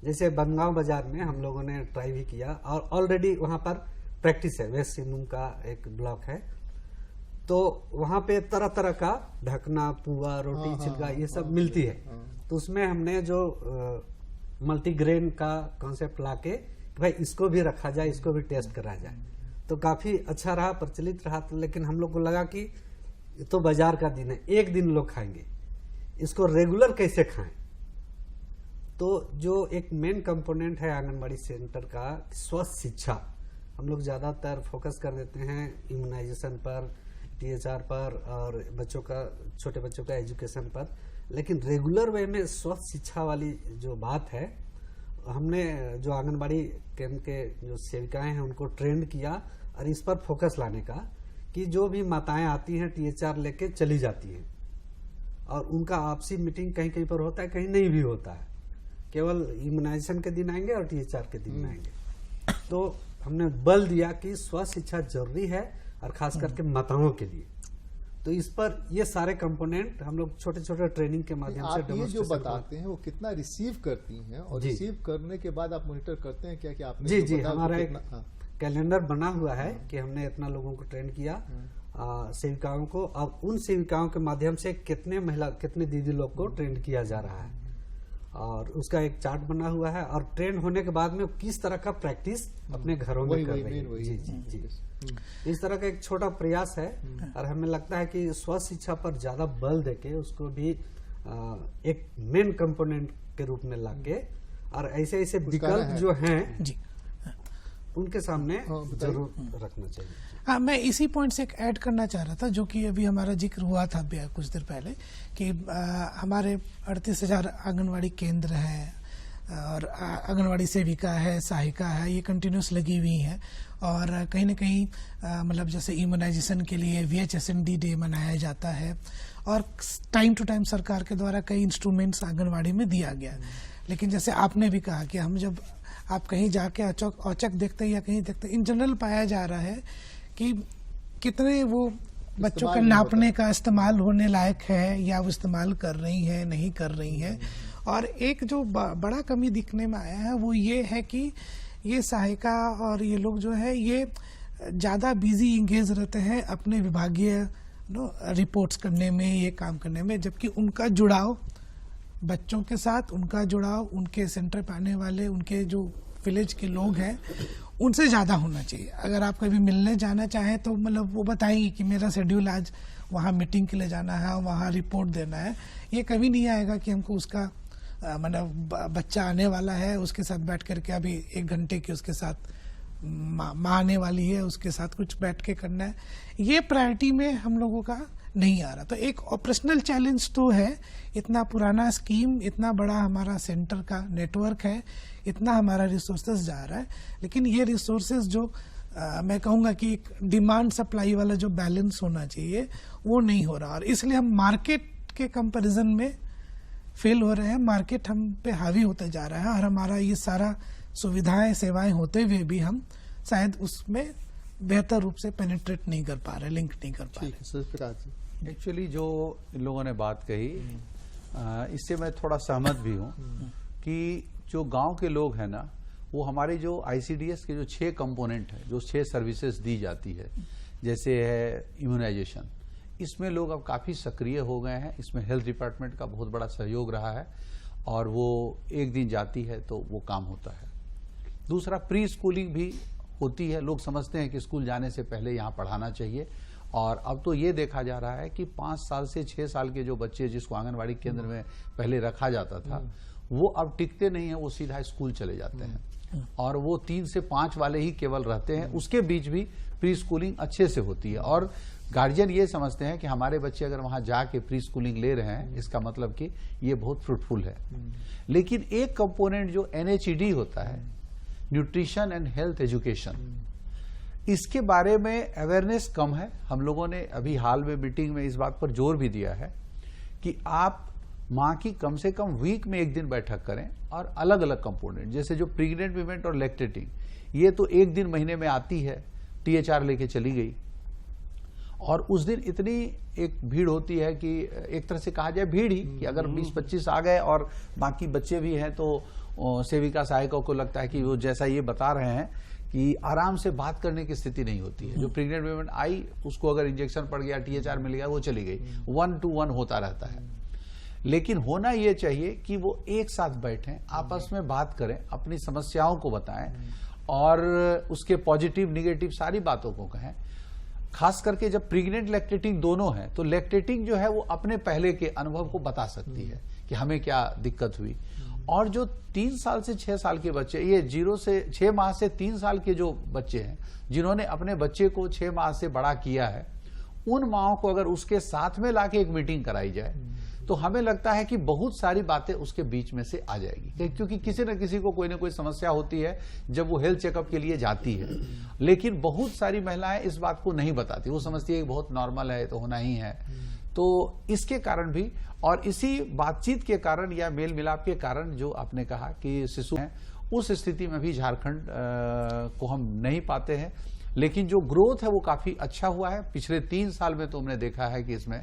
जैसे बनगांव बाजार में हम लोगों ने ट्राई भी किया और ऑलरेडी वहां पर प्रैक्टिस है। वेस्ट सिंहभूम का एक ब्लॉक है, तो वहां पे तरह तरह का ढकना, पुआ, रोटी, छिलका ये सब मिलती है। तो उसमें हमने जो मल्टीग्रेन का कॉन्सेप्ट लाके भाई इसको भी रखा जाए, इसको भी टेस्ट करा जाए, तो काफी अच्छा रहा, प्रचलित रहा। तो लेकिन हम लोग को लगा कि ये तो बाजार का दिन है, एक दिन लोग खाएंगे, इसको रेगुलर कैसे खाएं। तो जो एक मेन कंपोनेंट है आंगनबाड़ी सेंटर का, स्वस्थ शिक्षा, हम लोग ज्यादातर फोकस कर देते हैं इम्यूनाइजेशन पर, THR पर और बच्चों का, छोटे बच्चों का एजुकेशन पर। लेकिन रेगुलर वे में स्वस्थ शिक्षा वाली जो बात है, हमने जो आंगनबाड़ी केंद्र के जो सेविकाएं हैं उनको ट्रेंड किया और इस पर फोकस लाने का कि जो भी माताएं आती हैं THR लेके चली जाती हैं और उनका आपसी मीटिंग कहीं कहीं पर होता है, कहीं नहीं भी होता है, केवल इम्यूनाइजेशन के दिन आएंगे और THR के दिन आएंगे। तो हमने बल दिया कि स्वस्थ शिक्षा जरूरी है और खास करके माताओं के लिए। तो इस पर ये सारे कंपोनेंट हम लोग छोटे छोटे ट्रेनिंग के माध्यम से आप ये जो बताते हैं वो कितना रिसीव करती हैं और रिसीव करने के बाद आप मॉनिटर करते हैं क्या कि आपने जी जो जी बताया वो हमारा एक कितना- हाँ। कैलेंडर बना हुआ है कि हमने इतना लोगों को ट्रेन किया, सेविकाओं को। अब उन सेविकाओं के माध्यम से कितने दीदी लोग को ट्रेन किया जा रहा है और उसका एक चार्ट बना हुआ है। और ट्रेन होने के बाद में किस तरह का प्रैक्टिस अपने घरों में कर रही है। जी जी जी, इस तरह का एक छोटा प्रयास है और हमें लगता है कि स्वस्थ शिक्षा पर ज्यादा बल देके उसको भी एक मेन कंपोनेंट के रूप में लाके और ऐसे ऐसे विकल्प जो हैं जी उनके सामने जरूर रखना चाहिए। हाँ, मैं इसी पॉइंट से एक ऐड करना चाह रहा था, जो कि अभी हमारा जिक्र हुआ था कुछ देर पहले कि हमारे 38,000 आंगनवाड़ी केंद्र हैं और आंगनवाड़ी सेविका है, सहायिका है, ये कंटिन्यूस लगी हुई हैं और कहीं ना कहीं मतलब जैसे इम्यूनाइजेशन के लिए VHSND डे मनाया जाता है और टाइम टू टाइम सरकार के द्वारा कई इंस्ट्रूमेंट्स आंगनवाड़ी में दिया गया। लेकिन जैसे आपने भी कहा कि हम जब आप कहीं जाके औचक देखते हैं या कहीं देखते हैं, इन जनरल पाया जा रहा है कि कितने वो बच्चों का नापने का इस्तेमाल होने लायक है या वो इस्तेमाल कर रही है, नहीं कर रही है। और एक जो बड़ा कमी दिखने में आया है वो ये है कि ये सहायिका और ये लोग जो है ये ज्यादा बिजी इंगेज रहते हैं अपने विभागीय रिपोर्ट्स करने में, ये काम करने में, जबकि उनका जुड़ाव बच्चों के साथ, उनका जुड़ाव उनके सेंटर पे आने वाले उनके जो विलेज के लोग हैं उनसे ज्यादा होना चाहिए। अगर आप कभी मिलने जाना चाहें तो मतलब वो बताएंगे कि मेरा शेड्यूल आज वहाँ मीटिंग के लिए जाना है, वहाँ रिपोर्ट देना है। ये कभी नहीं आएगा कि हमको उसका मतलब बच्चा आने वाला है उसके साथ बैठ करके अभी 1 घंटे की उसके साथ माँ आने वाली है उसके साथ कुछ बैठ के करना है, ये प्रायोरिटी में हम लोगों का नहीं आ रहा। तो एक ऑपरेशनल चैलेंज तो है, इतना पुराना स्कीम, इतना बड़ा हमारा सेंटर का नेटवर्क है, इतना हमारा रिसोर्सेज जा रहा है, लेकिन ये रिसोर्सेज जो मैं कहूँगा कि एक डिमांड सप्लाई वाला जो बैलेंस होना चाहिए वो नहीं हो रहा और इसलिए हम मार्केट के कंपैरिजन में फेल हो रहे हैं। मार्केट हम पे हावी होता जा रहा है और हमारा ये सारा सुविधाएं सेवाएं होते हुए भी हम शायद उसमें बेहतर रूप से पेनिट्रेट नहीं कर पा रहे, लिंक नहीं कर पा रहे। एक्चुअली जो इन लोगों ने बात कही इससे मैं थोड़ा सहमत भी हूँ कि जो गांव के लोग हैं ना, वो हमारे जो ICDS के जो 6 कंपोनेंट है, जो 6 सर्विसेज दी जाती है, जैसे है इम्यूनाइजेशन, इसमें लोग अब काफी सक्रिय हो गए हैं। इसमें हेल्थ डिपार्टमेंट का बहुत बड़ा सहयोग रहा है और वो एक दिन जाती है तो वो काम होता है। दूसरा, प्री स्कूलिंग भी होती है। लोग समझते हैं कि स्कूल जाने से पहले यहाँ पढ़ाना चाहिए और अब तो ये देखा जा रहा है कि 5 साल से 6 साल के जो बच्चे जिसको आंगनवाड़ी केंद्र में पहले रखा जाता था वो अब टिकते नहीं है, वो सीधा स्कूल चले जाते हैं और वो 3 से 5 वाले ही केवल रहते हैं। उसके बीच भी प्री स्कूलिंग अच्छे से होती है और गार्जियन ये समझते हैं कि हमारे बच्चे अगर वहां जाके प्री स्कूलिंग ले रहे हैं इसका मतलब कि ये बहुत फ्रूटफुल है। लेकिन एक कंपोनेंट जो NHED होता है, न्यूट्रिशन एंड हेल्थ एजुकेशन, इसके बारे में अवेयरनेस कम है। हम लोगों ने अभी हाल में मीटिंग में इस बात पर जोर भी दिया है कि आप माँ की कम से कम वीक में 1 दिन बैठक करें और अलग अलग कंपोनेंट जैसे जो प्रेग्नेंट वीमेन और लैक्टेटिंग, ये तो 1 दिन महीने में आती है, THR लेके चली गई और उस दिन इतनी एक भीड़ होती है कि एक तरह से कहा जाए भीड़ ही कि अगर 20-25 आ गए और बाकी बच्चे भी हैं तो सेविका सहायकों को लगता है कि वो जैसा ये बता रहे हैं कि आराम से बात करने की स्थिति नहीं होती है। जो प्रेग्नेंट वुमेन आई उसको अगर इंजेक्शन पड़ गया, THR मिल गया, वो चली गई, 1-to-1 होता रहता है। लेकिन होना ये चाहिए कि वो एक साथ बैठें, आपस में बात करें, अपनी समस्याओं को बताएं और उसके पॉजिटिव निगेटिव सारी बातों को कहें। खास करके जब प्रेग्नेंट लैक्टेटिंग दोनों हैं तो लैक्टेटिंग जो है वो अपने पहले के अनुभव को बता सकती है कि हमें क्या दिक्कत हुई। और जो 3 साल से 6 साल के बच्चे, ये 0 से 6 माह से 3 साल के जो बच्चे हैं जिन्होंने अपने बच्चे को 6 माह से बड़ा किया है, उन माओं को अगर उसके साथ में लाके एक मीटिंग कराई जाए तो हमें लगता है कि बहुत सारी बातें उसके बीच में से आ जाएगी, क्योंकि किसी न किसी को कोई ना कोई समस्या होती है जब वो हेल्थ चेकअप के लिए जाती है। लेकिन बहुत सारी महिलाएं इस बात को नहीं बताती, वो समझती है कि बहुत नॉर्मल है, तो होना ही है। तो इसके कारण भी और इसी बातचीत के कारण या मेल मिलाप के कारण जो आपने कहा कि शिशु हैं, उस स्थिति में भी झारखंड को हम नहीं पाते हैं। लेकिन जो ग्रोथ है वो काफी अच्छा हुआ है। पिछले 3 साल में तो हमने देखा है कि इसमें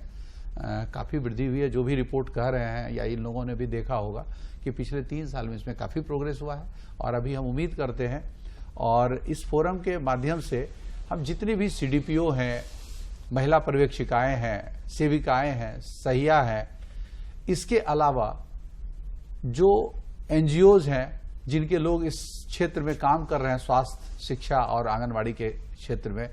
काफी वृद्धि हुई है। जो भी रिपोर्ट कह रहे हैं या इन लोगों ने भी देखा होगा कि पिछले 3 साल में इसमें काफी प्रोग्रेस हुआ है। और अभी हम उम्मीद करते हैं और इस फोरम के माध्यम से हम जितनी भी सीडीपीओ हैं, महिला पर्यवेक्षिकाएं हैं, सेविकाएं हैं, सहिया हैं, इसके अलावा जो एनजीओज हैं जिनके लोग इस क्षेत्र में काम कर रहे हैं, स्वास्थ्य, शिक्षा और आंगनवाड़ी के क्षेत्र में,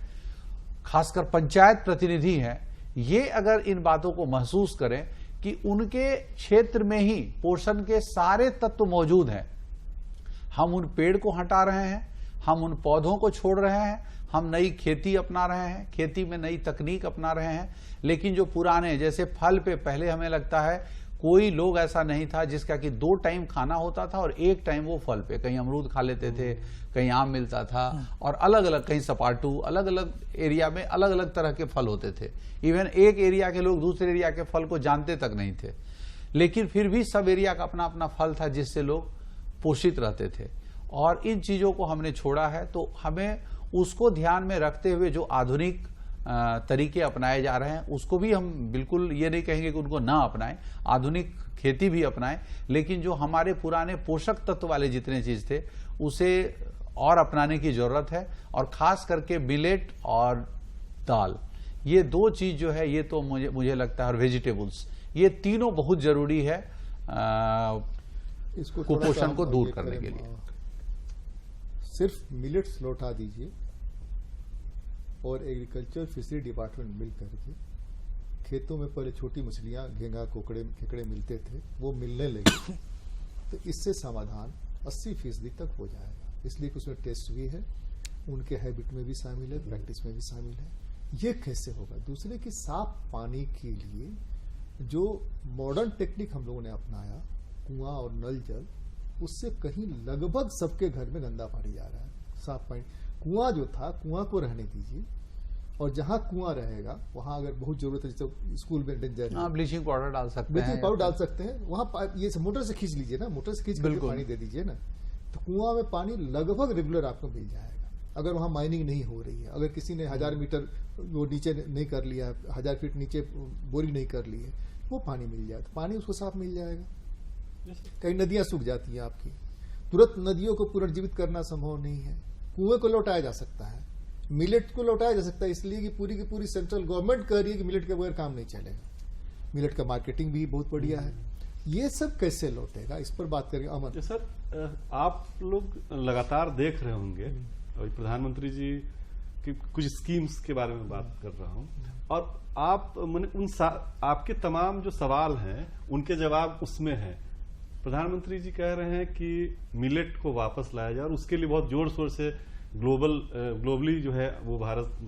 खासकर पंचायत प्रतिनिधि हैं, ये अगर इन बातों को महसूस करें कि उनके क्षेत्र में ही पोषण के सारे तत्व मौजूद हैं, हम उन पेड़ को हटा रहे हैं, हम उन पौधों को छोड़ रहे हैं, हम नई खेती अपना रहे हैं, खेती में नई तकनीक अपना रहे हैं, लेकिन जो पुराने जैसे फल पे पहले हमें लगता है कोई लोग ऐसा नहीं था जिसका कि 2 टाइम खाना होता था और 1 टाइम वो फल पे, कहीं अमरूद खा लेते थे, कहीं आम मिलता था और अलग अलग, कहीं सपाटू, अलग अलग एरिया में अलग अलग तरह के फल होते थे। इवन एक एरिया के लोग दूसरे एरिया के फल को जानते तक नहीं थे, लेकिन फिर भी सब एरिया का अपना अपना फल था जिससे लोग पोषित रहते थे। और इन चीजों को हमने छोड़ा है, तो हमें उसको ध्यान में रखते हुए जो आधुनिक तरीके अपनाए जा रहे हैं उसको भी हम बिल्कुल ये नहीं कहेंगे कि उनको ना अपनाएं, आधुनिक खेती भी अपनाएं, लेकिन जो हमारे पुराने पोषक तत्व वाले जितने चीज थे उसे और अपनाने की जरूरत है। और खास करके मिलेट और दाल, ये 2 चीज जो है ये तो मुझे लगता है, और वेजिटेबल्स, ये तीनों बहुत जरूरी है इसको कुपोषण को दूर करने के लिए। सिर्फ मिलेट्स लौटा दीजिए और एग्रीकल्चर फिशरी डिपार्टमेंट मिल करके खेतों में पहले छोटी मछलियां, घेंगा, केकड़े मिलते थे, वो मिलने लगे, तो इससे समाधान 80% तक हो जाएगा। इसलिए कि उसमें टेस्ट भी है, उनके हैबिट में भी शामिल है, प्रैक्टिस में भी शामिल है। ये कैसे होगा? दूसरे की साफ पानी के लिए जो मॉडर्न टेक्निक हम लोगों ने अपनाया, कुआं और नल जल, उससे कहीं लगभग सबके घर में गंदा पानी जा रहा है। साफ पानी, कुआं जो था, कुआं को रहने दीजिए, और जहां कुआं रहेगा वहां अगर बहुत जरूरत है, जैसे स्कूल में डेंजर है, ब्लीचिंग पाउडर डाल सकते हैं, ब्लीचिंग पाउडर डाल सकते हैं, वहां ये मोटर से खींच लीजिए ना, मोटर से खींच करके पानी दे दीजिए ना, तो कुआं में पानी लगभग रेगुलर आपको मिल जाएगा। अगर वहां माइनिंग नहीं हो रही है, अगर किसी ने 1000 मीटर वो नीचे नहीं कर लिया, 1000 फीट नीचे बोरिंग नहीं कर ली है, वो पानी मिल जाए, तो पानी उसको साफ मिल जाएगा। कई नदियां सूख जाती हैं आपकी, तुरंत नदियों को पुनर्जीवित करना संभव नहीं है। कुएं को लौटाया जा सकता है, मिलेट को लौटाया जा सकता है, इसलिए कि पूरी की पूरी सेंट्रल गवर्नमेंट कह रही है कि मिलेट के बगैर काम नहीं चलेगा। मिलेट का मार्केटिंग भी बहुत बढ़िया है। ये सब कैसे लौटेगा, इस पर बात करेंगे। अमन सर, आप लोग लगातार देख रहे होंगे, अभी प्रधानमंत्री जी की कुछ स्कीम्स के बारे में बात कर रहा हूं, और आप आपके तमाम जो सवाल हैं उनके जवाब उसमें हैं। प्रधानमंत्री जी कह रहे हैं कि मिलेट को वापस लाया जाए, और उसके लिए बहुत जोर शोर से ग्लोबली जो है वो भारत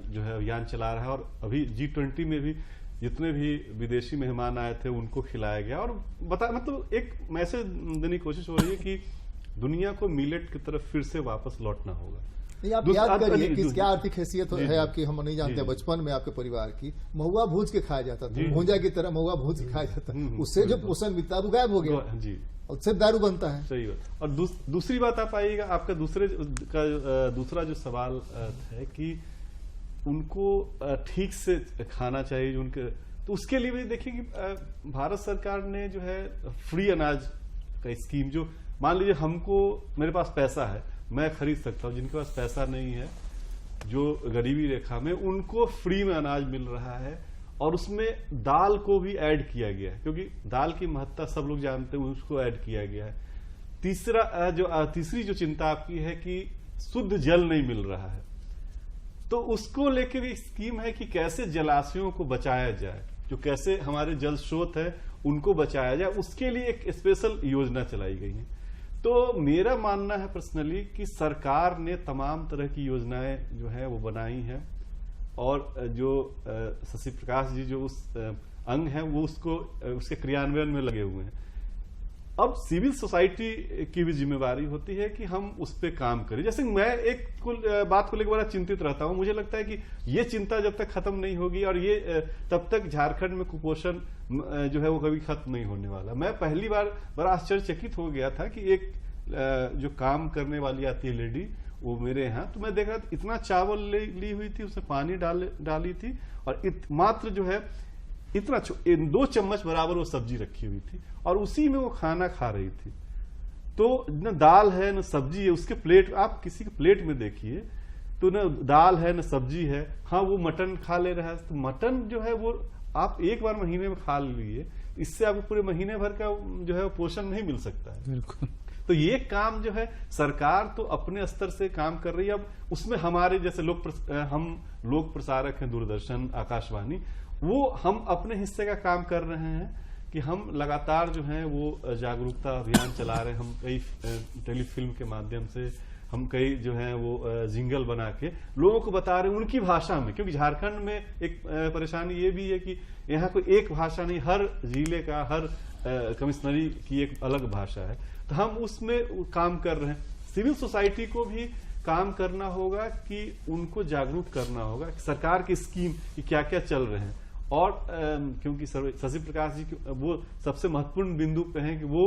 जो है अभियान चला रहा है। और अभी G20 में भी जितने भी विदेशी मेहमान आए थे उनको खिलाया गया, और मतलब एक मैसेज देने की कोशिश हो रही है कि दुनिया को मिलेट की तरफ फिर से वापस लौटना होगा। नहीं, आप याद करिए कि क्या आर्थिक हैसियत है आपकी, हम नहीं जानते। बचपन में आपके परिवार की महुआ भूज के खाया जाता था, भूंजा की तरह महुआ भूज के खाया जाता, उससे जो पोषण मिलता है वो गायब हो गया जी, और सिर्फ दारू बनता है। सही बात। और दूसरी बात आप आइएगा, आपका दूसरा जो सवाल है कि उनको ठीक से खाना चाहिए उनके, तो उसके लिए भी देखिए कि भारत सरकार ने जो है फ्री अनाज का स्कीम, जो मान लीजिए हमको, मेरे पास पैसा है, मैं खरीद सकता हूँ, जिनके पास पैसा नहीं है, जो गरीबी रेखा में, उनको फ्री में अनाज मिल रहा है। और उसमें दाल को भी ऐड किया गया है, क्योंकि दाल की महत्ता सब लोग जानते हैं, उसको ऐड किया गया है। तीसरी जो चिंता आपकी है कि शुद्ध जल नहीं मिल रहा है, तो उसको लेकर एक स्कीम है कि कैसे जलाशयों को बचाया जाए, जो कैसे हमारे जल स्रोत है उनको बचाया जाए, उसके लिए एक स्पेशल योजना चलाई गई है। तो मेरा मानना है पर्सनली कि सरकार ने तमाम तरह की योजनाएं जो है वो बनाई हैं, और जो शशि प्रकाश जी जो उस अंग है वो उसके क्रियान्वयन में लगे हुए हैं। अब सिविल सोसाइटी की भी जिम्मेवारी होती है कि हम उस पर काम करें। जैसे मैं एक बात को लेकर बड़ा चिंतित रहता हूं, मुझे लगता है कि ये चिंता जब तक खत्म नहीं होगी और ये तब तक झारखंड में कुपोषण जो है वो कभी खत्म नहीं होने वाला। मैं पहली बार बड़ा आश्चर्यचकित हो गया था कि एक जो काम करने वाली आती है लेडी, वो मेरे यहाँ, तो मैं देख रहा था इतना चावल ली हुई थी, उसमें पानी डाली थी, और मात्र जो है इतना 2 चम्मच बराबर वो सब्जी रखी हुई थी, और उसी में वो खाना खा रही थी। तो न दाल है न सब्जी है, उसके प्लेट आप किसी के प्लेट में देखिए तो न दाल है न सब्जी है। हाँ, वो मटन खा ले रहा है, तो मटन जो है वो आप एक बार महीने में खा लीजिए, इससे आपको पूरे महीने भर का जो है पोषण नहीं मिल सकता है। बिल्कुल। तो ये काम जो है सरकार तो अपने स्तर से काम कर रही है। अब उसमें हमारे जैसे हम लोक प्रसारक हैं, दूरदर्शन, आकाशवाणी, वो हम अपने हिस्से का काम कर रहे हैं कि हम लगातार जो है वो जागरूकता अभियान चला रहे हैं। हम कई टेलीफिल्म के माध्यम से, हम कई जो है वो जिंगल बना के लोगों को बता रहे हैं उनकी भाषा में, क्योंकि झारखंड में एक परेशानी ये भी है कि यहाँ कोई एक भाषा नहीं, हर जिले का, हर कमिश्नरी की एक अलग भाषा है। तो हम उसमें काम कर रहे हैं। सिविल सोसाइटी को भी काम करना होगा कि उनको जागरूक करना होगा कि सरकार की स्कीम कि क्या क्या चल रहे हैं, और क्योंकि शशि प्रकाश जी वो सबसे महत्वपूर्ण बिंदु पे हैं कि वो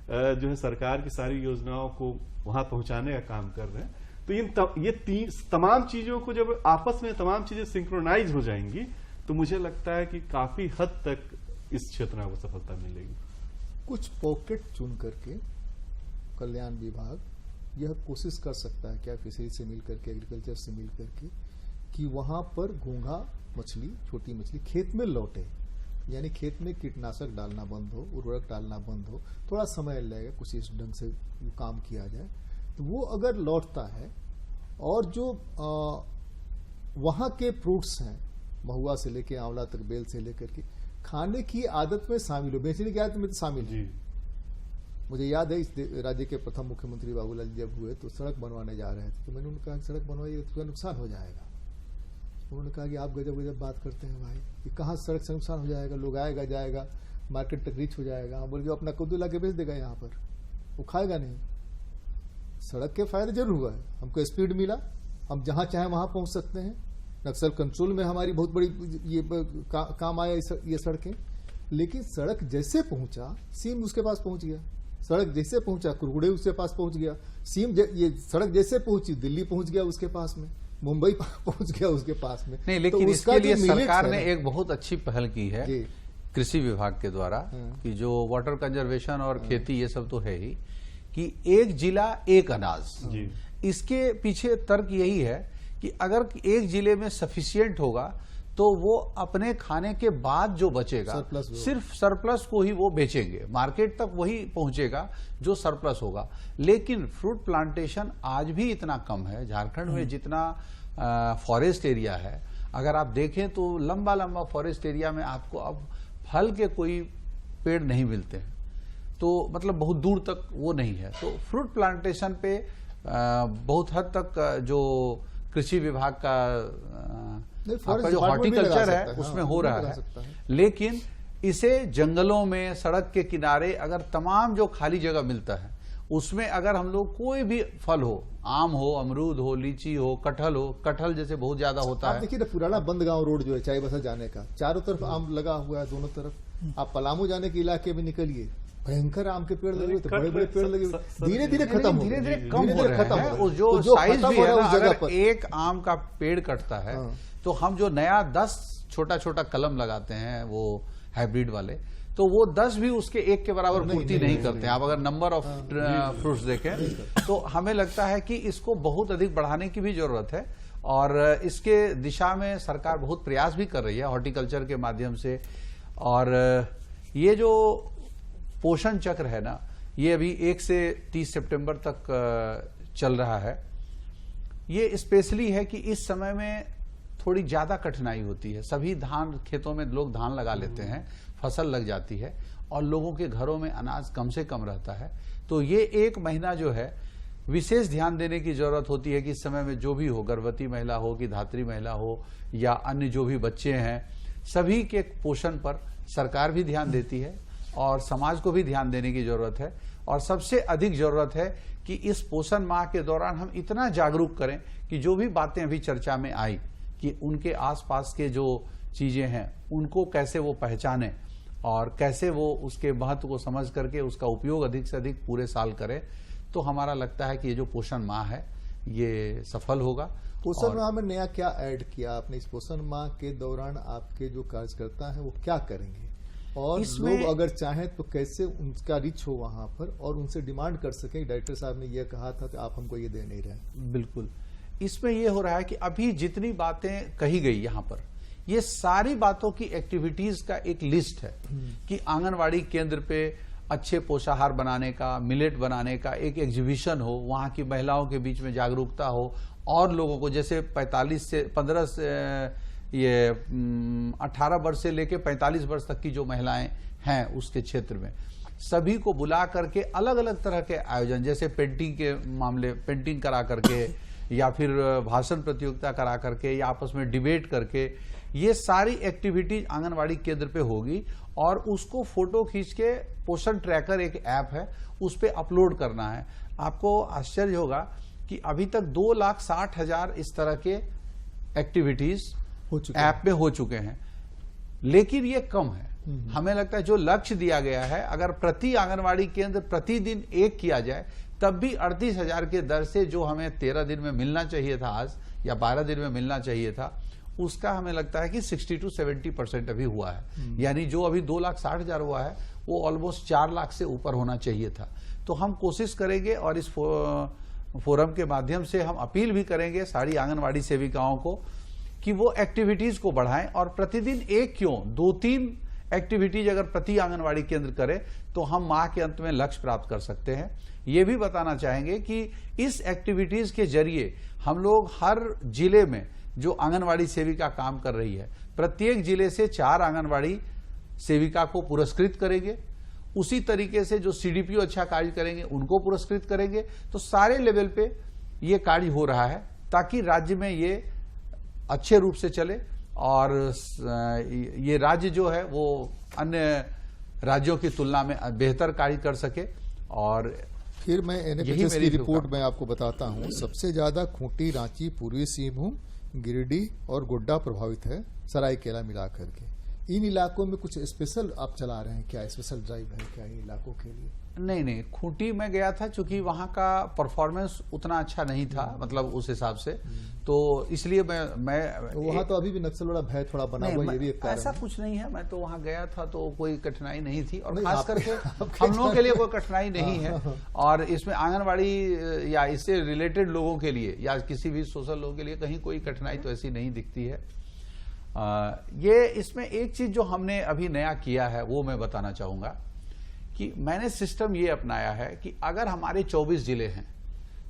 जो है सरकार की सारी योजनाओं को वहां पहुंचाने का काम कर रहे हैं। तो ये तमाम चीजों को जब आपस में तमाम चीजें सिंक्रोनाइज हो जाएंगी तो मुझे लगता है कि काफी हद तक इस क्षेत्र को सफलता मिलेगी। कुछ पॉकेट चुन करके कल्याण विभाग यह कोशिश कर सकता है क्या, फिशरी से मिल करके, एग्रीकल्चर से मिल करके, कि वहां पर घोंघा मछली, छोटी मछली खेत में लौटे, यानी खेत में कीटनाशक डालना बंद हो, उर्वरक डालना बंद हो, थोड़ा समय लगेगा, कुछ इस ढंग से काम किया जाए तो वो अगर लौटता है, और जो वहां के फ्रूट्स हैं, महुआ से लेके आंवला तक, बेल से लेकर के, खाने की आदत में शामिल हो, बेचने की आदत में तो शामिल है। मुझे याद है इस राज्य के प्रथम मुख्यमंत्री बाबूलाल जी जब हुए तो सड़क बनवाने जा रहे थे, तो मैंने उनको कहा कि सड़क बनवाइए तो नुकसान हो जाएगा। उन्होंने कहा कि आप गजब गजब बात करते हैं भाई, कि कहाँ सड़क से नुकसान हो जाएगा, लोग आएगा जाएगा, मार्केट तक रीच हो जाएगा। बोल के अपना कद्दू ला के बेच देगा यहाँ पर, वो खाएगा नहीं। सड़क के फायदे जरूर हुआ है, हमको स्पीड मिला, हम जहां चाहे वहां पहुंच सकते हैं, नक्सल कंट्रोल में हमारी बहुत बड़ी ये काम आया ये सड़कें। लेकिन सड़क जैसे पहुंचा, सीम उसके पास पहुंच गया, सड़क जैसे पहुंचा कुरकुड़े उसके पास पहुंच गया, ये सड़क जैसे पहुंची दिल्ली पहुंच गया उसके पास में, मुंबई पहुंच गया उसके पास में। नहीं, लेकिन तो इसके लिए सरकार ने एक बहुत अच्छी पहल की है कृषि विभाग के द्वारा, कि जो वाटर कंजर्वेशन और खेती ये सब तो है ही, कि एक जिला एक अनाज। इसके पीछे तर्क यही है कि अगर एक जिले में सफिशिएंट होगा तो वो अपने खाने के बाद जो बचेगा सिर्फ सरप्लस को ही वो बेचेंगे, मार्केट तक वही पहुंचेगा जो सरप्लस होगा। लेकिन फ्रूट प्लांटेशन आज भी इतना कम है झारखंड में, जितना फॉरेस्ट एरिया है, अगर आप देखें तो लंबा लंबा फॉरेस्ट एरिया में आपको अब फल के कोई पेड़ नहीं मिलते हैं, तो मतलब बहुत दूर तक वो नहीं है। तो फ्रूट प्लांटेशन पे बहुत हद तक जो कृषि विभाग का आपका जो हॉर्टिकल्चर है उसमें हो रहा है। लेकिन इसे जंगलों में, सड़क के किनारे अगर तमाम जो खाली जगह मिलता है उसमें अगर हम लोग कोई भी फल हो, आम हो, अमरूद हो, लीची हो, कटहल हो, कटहल जैसे बहुत ज्यादा होता है। देखिए ना पुराना बंदगांव रोड जो है चाईबासा जाने का, चारों तरफ आम लगा हुआ है, दोनों तरफ। आप पलामू जाने के इलाके में निकलिए, भयंकर आम के पेड़ लगे हुए थे, बड़े बड़े पेड़ लगे हुए, धीरे धीरे खत्म हो धीरे धीरे कम हो रहे हैं। जो साइज भी है ना, अगर एक आम का पेड़ कटता है तो हम जो नया 10 छोटा छोटा कलम लगाते हैं वो हाइब्रिड वाले, तो वो 10 भी उसके एक के बराबर पूर्ति नहीं करते हैं। आप अगर नंबर ऑफ फ्रूट्स देखें तो हमें लगता है कि इसको बहुत अधिक बढ़ाने की भी जरूरत है, और इसके दिशा में सरकार बहुत प्रयास भी कर रही है हॉर्टिकल्चर के माध्यम से। और ये जो पोषण चक्र है ना, ये अभी 1 से 30 सितंबर तक चल रहा है। ये स्पेशली है कि इस समय में थोड़ी ज्यादा कठिनाई होती है। सभी धान खेतों में लोग धान लगा लेते हैं, फसल लग जाती है और लोगों के घरों में अनाज कम से कम रहता है। तो ये 1 महीना जो है विशेष ध्यान देने की जरूरत होती है कि इस समय में जो भी हो, गर्भवती महिला हो कि धात्री महिला हो या अन्य जो भी बच्चे हैं, सभी के पोषण पर सरकार भी ध्यान देती है और समाज को भी ध्यान देने की जरूरत है। और सबसे अधिक जरूरत है कि इस पोषण माह के दौरान हम इतना जागरूक करें कि जो भी बातें अभी चर्चा में आई कि उनके आसपास के जो चीजें हैं उनको कैसे वो पहचाने और कैसे वो उसके महत्व को समझ करके उसका उपयोग अधिक से अधिक पूरे साल करें। तो हमारा लगता है कि ये जो पोषण माह है ये सफल होगा। पोषण माह में नया क्या ऐड किया आपने? इस पोषण माह के दौरान आपके जो कार्यकर्ता हैं वो क्या करेंगे और लोग अगर चाहें तो कैसे उनका रिच हो वहां पर और उनसे डिमांड कर सकें? डायरेक्टर साहब ने यह कहा था कि आप हमको ये दे नहीं रहे। बिल्कुल, इसमें यह हो रहा है कि अभी जितनी बातें कही गई यहाँ पर, ये सारी बातों की एक्टिविटीज का एक लिस्ट है कि आंगनवाड़ी केंद्र पे अच्छे पोषाहार बनाने का, मिलेट बनाने का एक एग्जीबिशन हो, वहां की महिलाओं के बीच में जागरूकता हो और लोगों को जैसे 15 से ये 18 वर्ष से लेके 45 वर्ष तक की जो महिलाएं हैं उसके क्षेत्र में सभी को बुला करके अलग अलग तरह के आयोजन, जैसे पेंटिंग के मामले, पेंटिंग करा करके या फिर भाषण प्रतियोगिता करा करके या आपस में डिबेट करके, ये सारी एक्टिविटीज आंगनवाड़ी केंद्र पे होगी और उसको फोटो खींच के पोषण ट्रैकर एक ऐप है उस पे अपलोड करना है। आपको आश्चर्य होगा कि अभी तक 2,60,000 इस तरह के एक्टिविटीज ऐप में हो चुके हैं, लेकिन ये कम है। हमें लगता है जो लक्ष्य दिया गया है, अगर प्रति आंगनवाड़ी केंद्र प्रतिदिन 1 किया जाए तब भी 38,000 के दर से जो हमें 13 दिन में मिलना चाहिए था आज या 12 दिन में मिलना चाहिए था, उसका हमें लगता है कि 60 to 70% अभी हुआ है। यानी जो अभी 2,60,000 हुआ है वो ऑलमोस्ट 4 लाख से ऊपर होना चाहिए था। तो हम कोशिश करेंगे और इस फोरम के माध्यम से हम अपील भी करेंगे सारी आंगनवाड़ी सेविकाओं को कि वो एक्टिविटीज को बढ़ाएं और प्रतिदिन 1 क्यों 2-3 एक्टिविटीज अगर प्रति आंगनवाड़ी केंद्र करें तो हम माह के अंत में लक्ष्य प्राप्त कर सकते हैं। ये भी बताना चाहेंगे कि इस एक्टिविटीज के जरिए हम लोग हर जिले में जो आंगनवाड़ी सेविका काम कर रही है, प्रत्येक जिले से 4 आंगनवाड़ी सेविका को पुरस्कृत करेंगे। उसी तरीके से जो सीडीपीओ अच्छा कार्य करेंगे उनको पुरस्कृत करेंगे। तो सारे लेवल पे ये कार्य हो रहा है ताकि राज्य में ये अच्छे रूप से चले और ये राज्य जो है वो अन्य राज्यों की तुलना में बेहतर कार्य कर सके। और फिर मैं एनएफएचएस की रिपोर्ट में आपको बताता हूं, सबसे ज्यादा खूंटी, रांची, पूर्वी सिंहभूम, गिरिडीह और गोड्डा प्रभावित है, सरायकेला मिलाकर के। इन इलाकों में कुछ स्पेशल आप चला रहे हैं क्या? स्पेशल ड्राइव है क्या इन इलाकों के लिए? नहीं, खूंटी में गया था चूंकि वहां का परफॉर्मेंस उतना अच्छा नहीं था, मतलब उस हिसाब से, तो इसलिए मैं तो वहां तो अभी भी नक्सल वाला भय थोड़ा बना हुआ, ये भी एक कारण ऐसा है। कुछ नहीं है। मैं तो वहां गया था तो कोई कठिनाई नहीं थी और खास करके हम लोगों के लिए कोई कठिनाई नहीं है। और इसमें आंगनवाड़ी या इससे रिलेटेड लोगों के लिए या किसी भी सोशल लोगों के लिए कहीं कोई कठिनाई तो ऐसी नहीं दिखती है। ये इसमें एक चीज जो हमने अभी नया किया है वो मैं बताना चाहूंगा कि मैंने सिस्टम ये अपनाया है कि अगर हमारे 24 जिले हैं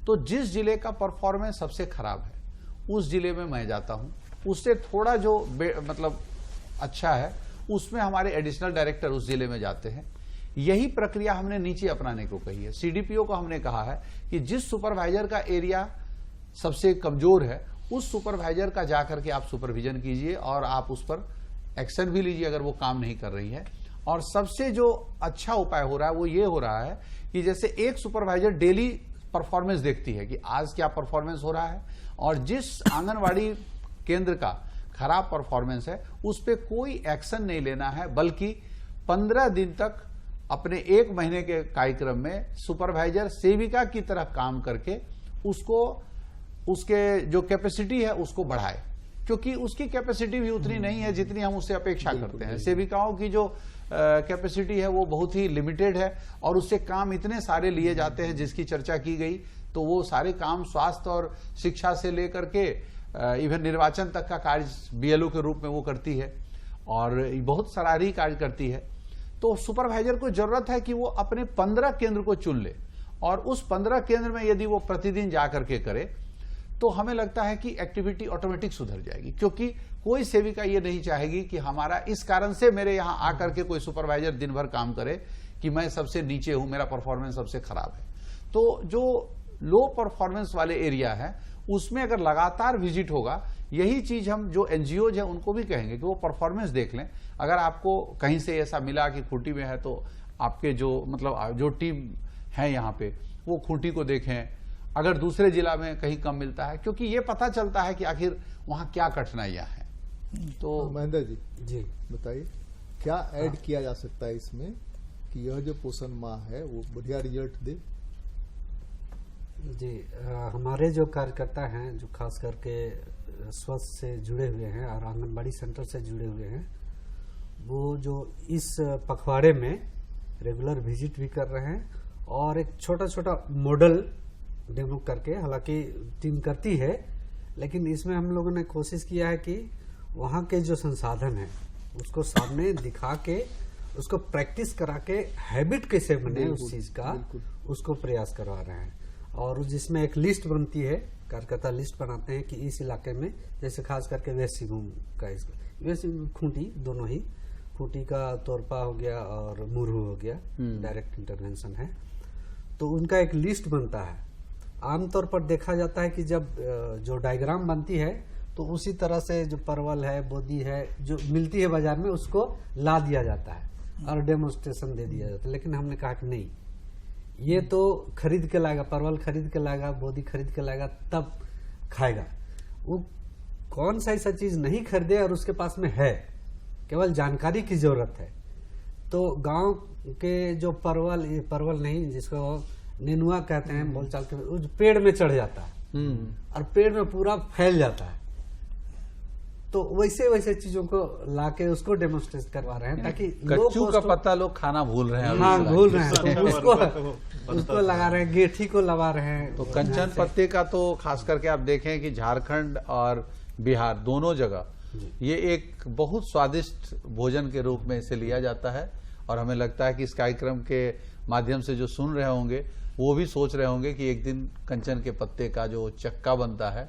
तो जिस जिले का परफॉर्मेंस सबसे खराब है उस जिले में मैं जाता हूं, उससे थोड़ा जो मतलब अच्छा है उसमें हमारे एडिशनल डायरेक्टर उस जिले में जाते हैं। यही प्रक्रिया हमने नीचे अपनाने को कही है। सीडीपीओ को हमने कहा है कि जिस सुपरवाइजर का एरिया सबसे कमजोर है उस सुपरवाइजर का जाकर के आप सुपरविजन कीजिए और आप उस पर एक्शन भी लीजिए अगर वो काम नहीं कर रही है। और सबसे जो अच्छा उपाय हो रहा है वो ये हो रहा है कि जैसे एक सुपरवाइजर डेली परफॉर्मेंस देखती है कि आज क्या परफॉर्मेंस हो रहा है और जिस आंगनवाड़ी केंद्र का खराब परफॉर्मेंस है उस पर कोई एक्शन नहीं लेना है, बल्कि 15 दिन तक अपने 1 महीने के कार्यक्रम में सुपरवाइजर सेविका की तरह काम करके उसको उसके जो कैपेसिटी है उसको बढ़ाए, क्योंकि उसकी कैपेसिटी भी उतनी नहीं है जितनी हम उससे अपेक्षा करते हैं। सेविकाओं की जो कैपेसिटी है वो बहुत ही लिमिटेड है और उससे काम इतने सारे लिए जाते हैं जिसकी चर्चा की गई। तो वो सारे काम स्वास्थ्य और शिक्षा से लेकर के इवन निर्वाचन तक का कार्य बीएलओ के रूप में वो करती है और बहुत सराहनीय कार्य करती है। तो सुपरवाइजर को जरूरत है कि वो अपने 15 केंद्र को चुन ले, और उस 15 केंद्र में यदि वो प्रतिदिन जा करके करे तो हमें लगता है कि एक्टिविटी ऑटोमेटिक सुधर जाएगी। क्योंकि कोई सेविका ये नहीं चाहेगी कि हमारा इस कारण से मेरे यहां आकर के कोई सुपरवाइजर दिन भर काम करे कि मैं सबसे नीचे हूं, मेरा परफॉर्मेंस सबसे खराब है। तो जो लो परफॉर्मेंस वाले एरिया है उसमें अगर लगातार विजिट होगा, यही चीज हम जो एनजीओ है उनको भी कहेंगे कि वो परफॉर्मेंस देख लें। अगर आपको कहीं से ऐसा मिला कि खूंटी में है तो आपके जो मतलब जो टीम है यहाँ पे वो खूंटी को देखें, अगर दूसरे जिला में कहीं कम मिलता है, क्योंकि ये पता चलता है कि आखिर वहाँ क्या कठिनाइयाँ हैं। तो महेंद्र जी जी बताइए क्या ऐड किया जा सकता है इसमें कि यह जो पोषण माह है वो बढ़िया रिजल्ट दे? जी हमारे जो कार्यकर्ता हैं जो खास करके स्वास्थ्य से जुड़े हुए हैं और आंगनबाड़ी सेंटर से जुड़े हुए हैं, वो जो इस पखवाड़े में रेगुलर विजिट भी कर रहे हैं और एक छोटा छोटा मॉडल डेमो करके, हालांकि टीम करती है, लेकिन इसमें हम लोगों ने कोशिश किया है कि वहाँ के जो संसाधन है उसको सामने दिखा के उसको प्रैक्टिस करा के हैबिट कैसे बने उस चीज का, उसको प्रयास करवा रहे हैं। और जिसमें एक लिस्ट बनती है, कार्यकर्ता लिस्ट बनाते हैं कि इस इलाके में, जैसे खास करके वेस्ट सिंहभूम का, वेस्ट खूंटी दोनों ही, खूंटी का तोरपा हो गया और मुरहू हो गया, डायरेक्ट इंटरवेंशन है, तो उनका एक लिस्ट बनता है। आमतौर पर देखा जाता है कि जब जो डायग्राम बनती है तो उसी तरह से जो परवल है, बोदी है, जो मिलती है बाजार में, उसको ला दिया जाता है और डेमोन्स्ट्रेशन दे दिया जाता है। लेकिन हमने कहा कि नहीं, ये तो खरीद के लाएगा, परवल खरीद के लाएगा, बोदी खरीद के लाएगा तब खाएगा। वो कौन सा ऐसा चीज नहीं खरीदे और उसके पास में है, केवल जानकारी की जरूरत है। तो गांव के जो परवल नहीं, जिसको नेनुआ कहते हैं बोलचाल के, उस पेड़ में चढ़ जाता है और पेड़ में पूरा फैल जाता है। तो वैसे वैसे चीजों को लाके उसको डेमोन्स्ट्रेट करवा रहे हैं ताकि कच्चू का पत्ता लोग खाना भूल रहे हैं। हाँ भूल रहे हैं, तो उसको लगा रहे हैं, गेठी को लगा रहे हैं। तो कंचन पत्ते का तो खास करके आप देखें कि झारखंड और बिहार दोनों जगह ये एक बहुत स्वादिष्ट भोजन के रूप में इसे लिया जाता है। और हमें लगता है कि इस कार्यक्रम के माध्यम से जो सुन रहे होंगे वो भी सोच रहे होंगे कि एक दिन कंचन के पत्ते का जो चक्का बनता है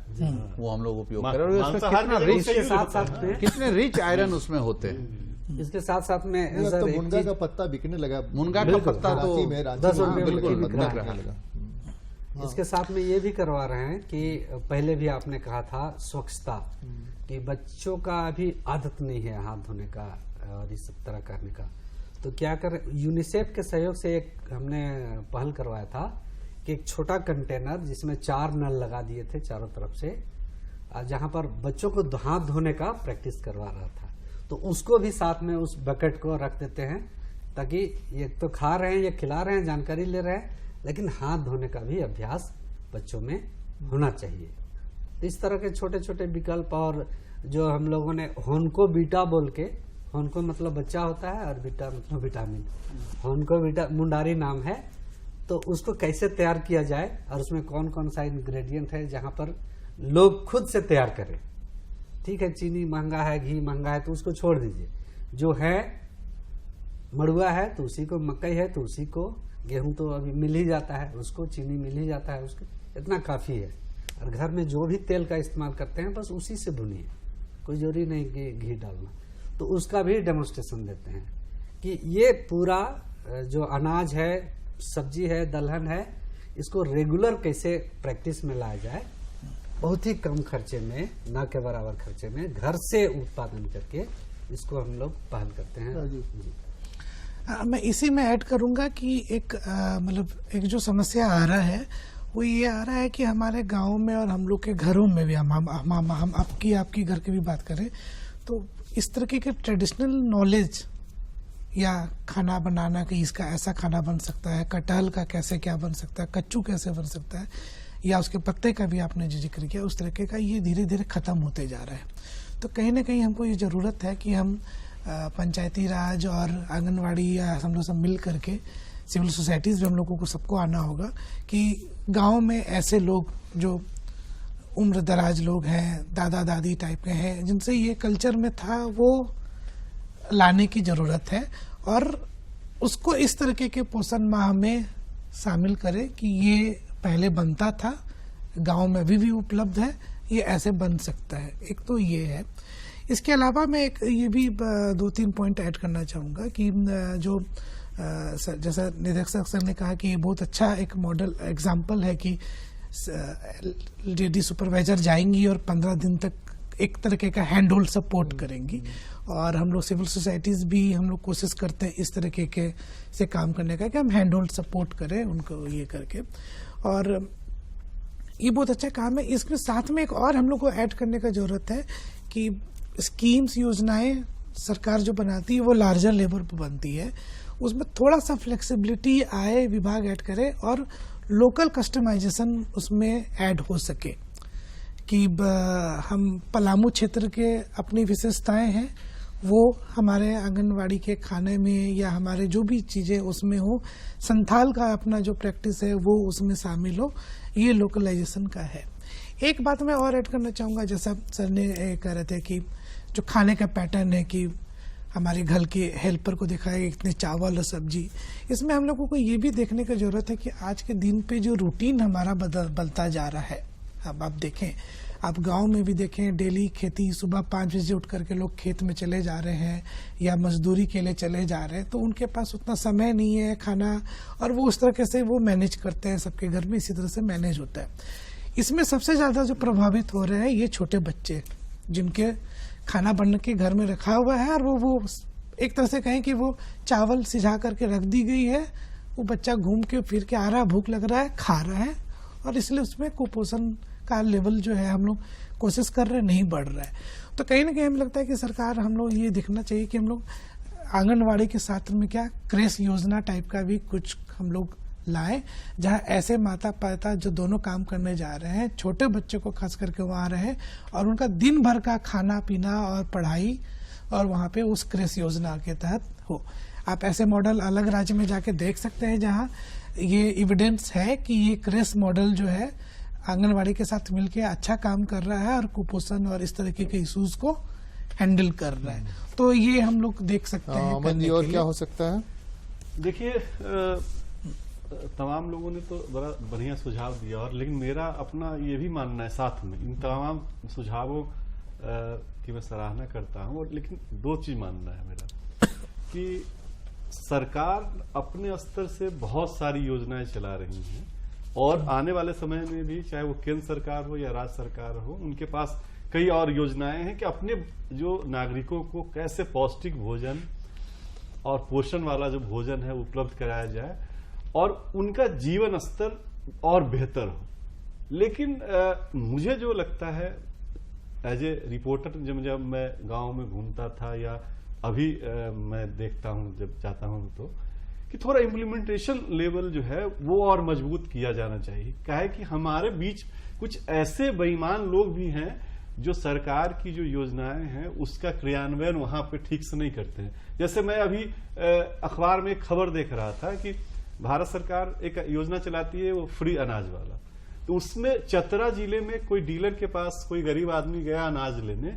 वो हम लोग उपयोग करें। और इसमें कितना रिच, इसके साथ में कितने रिच आयरन उसमें होते हैं। इसके साथ साथ में मुझे लगता सर है एक मुनगा चीज, का पत्ता बिकने लगा। मुनगा का पत्ता तो रांची में, रांची 10 में रुपए बिल्कुल में बिक पत्ता रहा है। बिकने लगा। इसके साथ में ये भी करवा रहे हैं कि पहले भी आपने कहा था स्वच्छता, कि बच्चों का अभी आदत नहीं है हाथ धोने का और इस तरह करने का। तो क्या कर, यूनिसेफ के सहयोग से एक हमने पहल करवाया था कि एक छोटा कंटेनर जिसमें 4 नल लगा दिए थे चारों तरफ से, जहां पर बच्चों को हाथ धोने का प्रैक्टिस करवा रहा था। तो उसको भी साथ में उस बकेट को रख देते हैं ताकि ये तो खा रहे हैं, ये खिला रहे हैं, जानकारी ले रहे हैं, लेकिन हाथ धोने का भी अभ्यास बच्चों में होना चाहिए। तो इस तरह के छोटे छोटे विकल्प, और जो हम लोगों ने होनको बीटा बोल के, होनको मतलब बच्चा होता है और बीटा मतलब विटामिन, होनको बीटा मुंडारी नाम है, तो उसको कैसे तैयार किया जाए और उसमें कौन कौन सा इंग्रेडिएंट है जहां पर लोग खुद से तैयार करें। ठीक है, चीनी महंगा है, घी महंगा है, तो उसको छोड़ दीजिए। जो है मड़ुआ है तो उसी को, मकई है तो उसी को, गेहूं तो अभी मिल ही जाता है, उसको चीनी मिल ही जाता है, उसको इतना काफी है। और घर में जो भी तेल का इस्तेमाल करते हैं बस उसी से भुनिए, कोई जरूरी नहीं कि घी डालना। तो उसका भी डेमोन्स्ट्रेशन देते हैं कि ये पूरा जो अनाज है, सब्जी है, दलहन है, इसको रेगुलर कैसे प्रैक्टिस में लाया जाए, बहुत ही कम खर्चे में, ना के बराबर खर्चे में, घर से उत्पादन करके इसको हम लोग पहल करते हैं। जी। मैं इसी में ऐड करूंगा कि एक मतलब एक जो समस्या आ रहा है वो ये आ रहा है कि हमारे गांव में और हम लोग के घरों में भी, हम आपकी घर की भी बात करें तो इस तरह के ट्रेडिशनल नॉलेज या खाना बनाना कि इसका ऐसा खाना बन सकता है, कटहल का कैसे क्या बन सकता है, कच्चू कैसे बन सकता है, या उसके पत्ते का भी आपने जो जिक्र किया, उस तरीके का ये धीरे धीरे खत्म होते जा रहा है। तो कहीं ना कहीं हमको ये जरूरत है कि हम पंचायती राज और आंगनवाड़ी या हम लोग सब मिल करके, सिविल सोसाइटीज में हम लोगों को सबको आना होगा कि गांव में ऐसे लोग जो उम्र दराज लोग हैं, दादा दादी टाइप के हैं, जिनसे ये कल्चर में था, वो लाने की जरूरत है। और उसको इस तरीके के पोषण माह में शामिल करें कि ये पहले बनता था, गांव में अभी भी उपलब्ध है, ये ऐसे बन सकता है। एक तो ये है। इसके अलावा मैं एक ये भी 2-3 पॉइंट ऐड करना चाहूँगा कि जो जैसा निरीक्षक सर ने कहा कि ये बहुत अच्छा एक मॉडल एग्जाम्पल है कि लेडी सुपरवाइजर जाएंगी और 15 दिन तक एक तरीके का हैंड होल्ड सपोर्ट करेंगी। और हम लोग सिविल सोसाइटीज भी हम लोग कोशिश करते हैं इस तरीके के से काम करने का कि हम हैंड होल्ड सपोर्ट करें उनको ये करके, और ये बहुत अच्छा काम है। इसके साथ में एक और हम लोग को ऐड करने का जरूरत है कि स्कीम्स योजनाएं सरकार जो बनाती है वो लार्जर लेवल पर बनती है, उसमें थोड़ा सा फ्लेक्सिबिलिटी आए, विभाग ऐड करे और लोकल कस्टमाइजेशन उसमें ऐड हो सके कि हम पलामू क्षेत्र के अपनी विशेषताएं हैं वो हमारे आंगनवाड़ी के खाने में या हमारे जो भी चीजें उसमें हो, संथाल का अपना जो प्रैक्टिस है वो उसमें शामिल हो, ये लोकलाइजेशन का है। एक बात मैं और ऐड करना चाहूँगा, जैसा सर ने कह रहे थे कि जो खाने का पैटर्न है कि हमारे घर के हेल्पर को देखा है इतने चावल और सब्जी, इसमें हम लोगों को ये भी देखने की जरूरत है कि आज के दिन पे जो रूटीन हमारा बदलता जा रहा है। अब आप देखें, आप गांव में भी देखें, डेली खेती सुबह 5 बजे उठ करके लोग खेत में चले जा रहे हैं या मजदूरी के लिए चले जा रहे हैं, तो उनके पास उतना समय नहीं है खाना, और वो उस तरह से वो मैनेज करते हैं, सबके घर में इसी तरह से मैनेज होता है। इसमें सबसे ज्यादा जो प्रभावित हो रहे हैं ये छोटे बच्चे, जिनके खाना बन के घर में रखा हुआ है और वो एक तरह से कहें कि वो चावल सिझा करके रख दी गई है, वो बच्चा घूम के फिर के आ रहा है, भूख लग रहा है, खा रहा है, और इसलिए उसमें कुपोषण का लेवल जो है हम लोग कोशिश कर रहे हैं नहीं बढ़ रहा है। तो कहीं ना कहीं हमें लगता है कि सरकार, हम लोग ये देखना चाहिए कि हम लोग आंगनवाड़ी के साथ में क्या क्रेश योजना टाइप का भी कुछ हम लोग लाएं, जहां ऐसे माता पिता जो दोनों काम करने जा रहे हैं, छोटे बच्चे को खास करके वहां रहे और उनका दिन भर का खाना पीना और पढ़ाई और वहां पे उस क्रेश योजना के तहत हो। आप ऐसे मॉडल अलग राज्य में जाके देख सकते हैं जहां ये एविडेंस है कि ये क्रेश मॉडल जो है आंगनवाड़ी के साथ मिलके अच्छा काम कर रहा है और कुपोषण और इस तरीके के इश्यूज को हैंडल कर रहा है। तो ये हम लोग देख सकते हैं। अमन जी, और क्या हो सकता है? देखिए, तमाम लोगों ने तो बड़ा बढ़िया सुझाव दिया, और लेकिन मेरा अपना ये भी मानना है साथ में इन तमाम सुझावों की मैं सराहना करता हूँ, और लेकिन 2 चीज मानना है मेरा कि सरकार अपने स्तर से बहुत सारी योजनाएं चला रही हैं, और आने वाले समय में भी चाहे वो केंद्र सरकार हो या राज्य सरकार हो, उनके पास कई और योजनाएं हैं कि अपने जो नागरिकों को कैसे पौष्टिक भोजन और पोषण वाला जो भोजन है उपलब्ध कराया जाए और उनका जीवन स्तर और बेहतर हो। लेकिन मुझे जो लगता है एज ए रिपोर्टर, जब मैं गांव में घूमता था या अभी मैं देखता हूं जब जाता हूं, तो कि थोड़ा इम्प्लीमेंटेशन लेवल जो है वो और मजबूत किया जाना चाहिए। क्या है कि हमारे बीच कुछ ऐसे बेईमान लोग भी हैं जो सरकार की जो योजनाएं हैं उसका क्रियान्वयन वहां पे ठीक से नहीं करते हैं। जैसे मैं अभी अखबार में एक खबर देख रहा था कि भारत सरकार एक योजना चलाती है वो फ्री अनाज वाला, तो उसमें चतरा जिले में कोई डीलर के पास कोई गरीब आदमी गया अनाज लेने,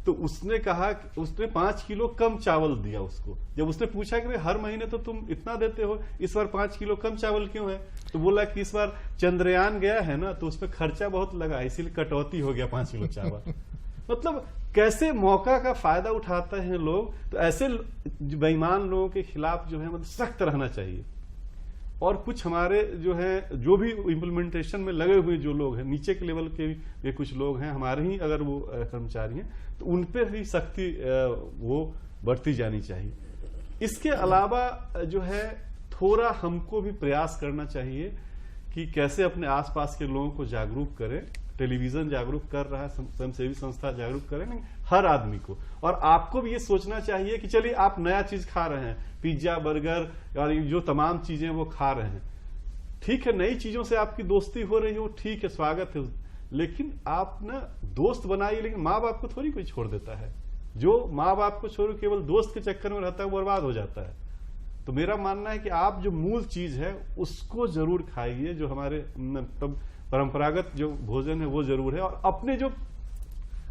तो उसने कहा कि उसने 5 किलो कम चावल दिया उसको। जब उसने पूछा कि भाई हर महीने तो तुम इतना देते हो, इस बार 5 किलो कम चावल क्यों है, तो बोला कि इस बार चंद्रयान गया है ना, तो उसमें खर्चा बहुत लगा, इसीलिए कटौती हो गया 5 किलो चावल। मतलब कैसे मौका का फायदा उठाते हैं लोग। तो ऐसे बेईमान लोगों के खिलाफ जो है मतलब सख्त रहना चाहिए। और कुछ हमारे जो है जो भी इम्प्लीमेंटेशन में लगे हुए जो लोग हैं, नीचे के लेवल के भी कुछ लोग हैं हमारे ही अगर वो कर्मचारी हैं, तो उन पर भी सख्ती वो बढ़ती जानी चाहिए। इसके अलावा जो है थोड़ा हमको भी प्रयास करना चाहिए कि कैसे अपने आसपास के लोगों को जागरूक करें। टेलीविजन जागरूक कर रहा है, स्वयंसेवी संस्था जागरूक करें, नहीं हर आदमी को। और आपको भी ये सोचना चाहिए कि चलिए आप नया चीज खा रहे हैं, पिज्जा बर्गर और जो तमाम चीजें वो खा रहे हैं, ठीक है, नई चीजों से आपकी दोस्ती हो रही हो, ठीक है, स्वागत है, लेकिन आप ना दोस्त बनाइए। लेकिन माँ बाप को थोड़ी कोई छोड़ देता है। जो माँ बाप को छोड़ केवल दोस्त के चक्कर में रहता है वो बर्बाद हो जाता है। तो मेरा मानना है कि आप जो मूल चीज है उसको जरूर खाइए, जो हमारे मतलब परंपरागत जो भोजन है वो जरूर है। और अपने जो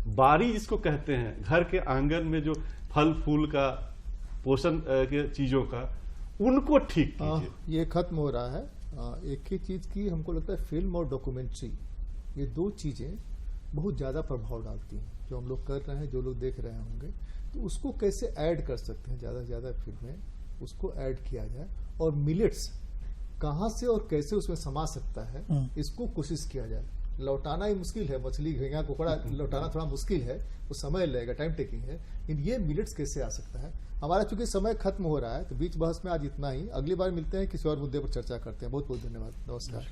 बारी जिसको कहते हैं, घर के आंगन में जो फल फूल का पोषण के चीजों का, उनको ठीक कीजिए। ये खत्म हो रहा है। एक ही चीज की हमको लगता है फिल्म और डॉक्यूमेंट्री, ये दो चीजें बहुत ज्यादा प्रभाव डालती हैं। जो हम लोग कर रहे हैं, जो लोग देख रहे होंगे, तो उसको कैसे ऐड कर सकते हैं, ज्यादा से ज्यादा फिल्में उसको ऐड किया जाए, और मिलेट्स कहाँ से और कैसे उसमें समा सकता है, इसको कोशिश किया जाए। लौटाना ही मुश्किल है, मछली झींगा कुकड़ा लौटाना थोड़ा मुश्किल है, वो समय लगेगा, टाइम टेकिंग है, लेकिन ये मिलेट्स कैसे आ सकता है। हमारा चूंकि समय खत्म हो रहा है, तो बीच बहस में आज इतना ही। अगली बार मिलते हैं, किसी और मुद्दे पर चर्चा करते हैं। बहुत बहुत धन्यवाद। नमस्कार।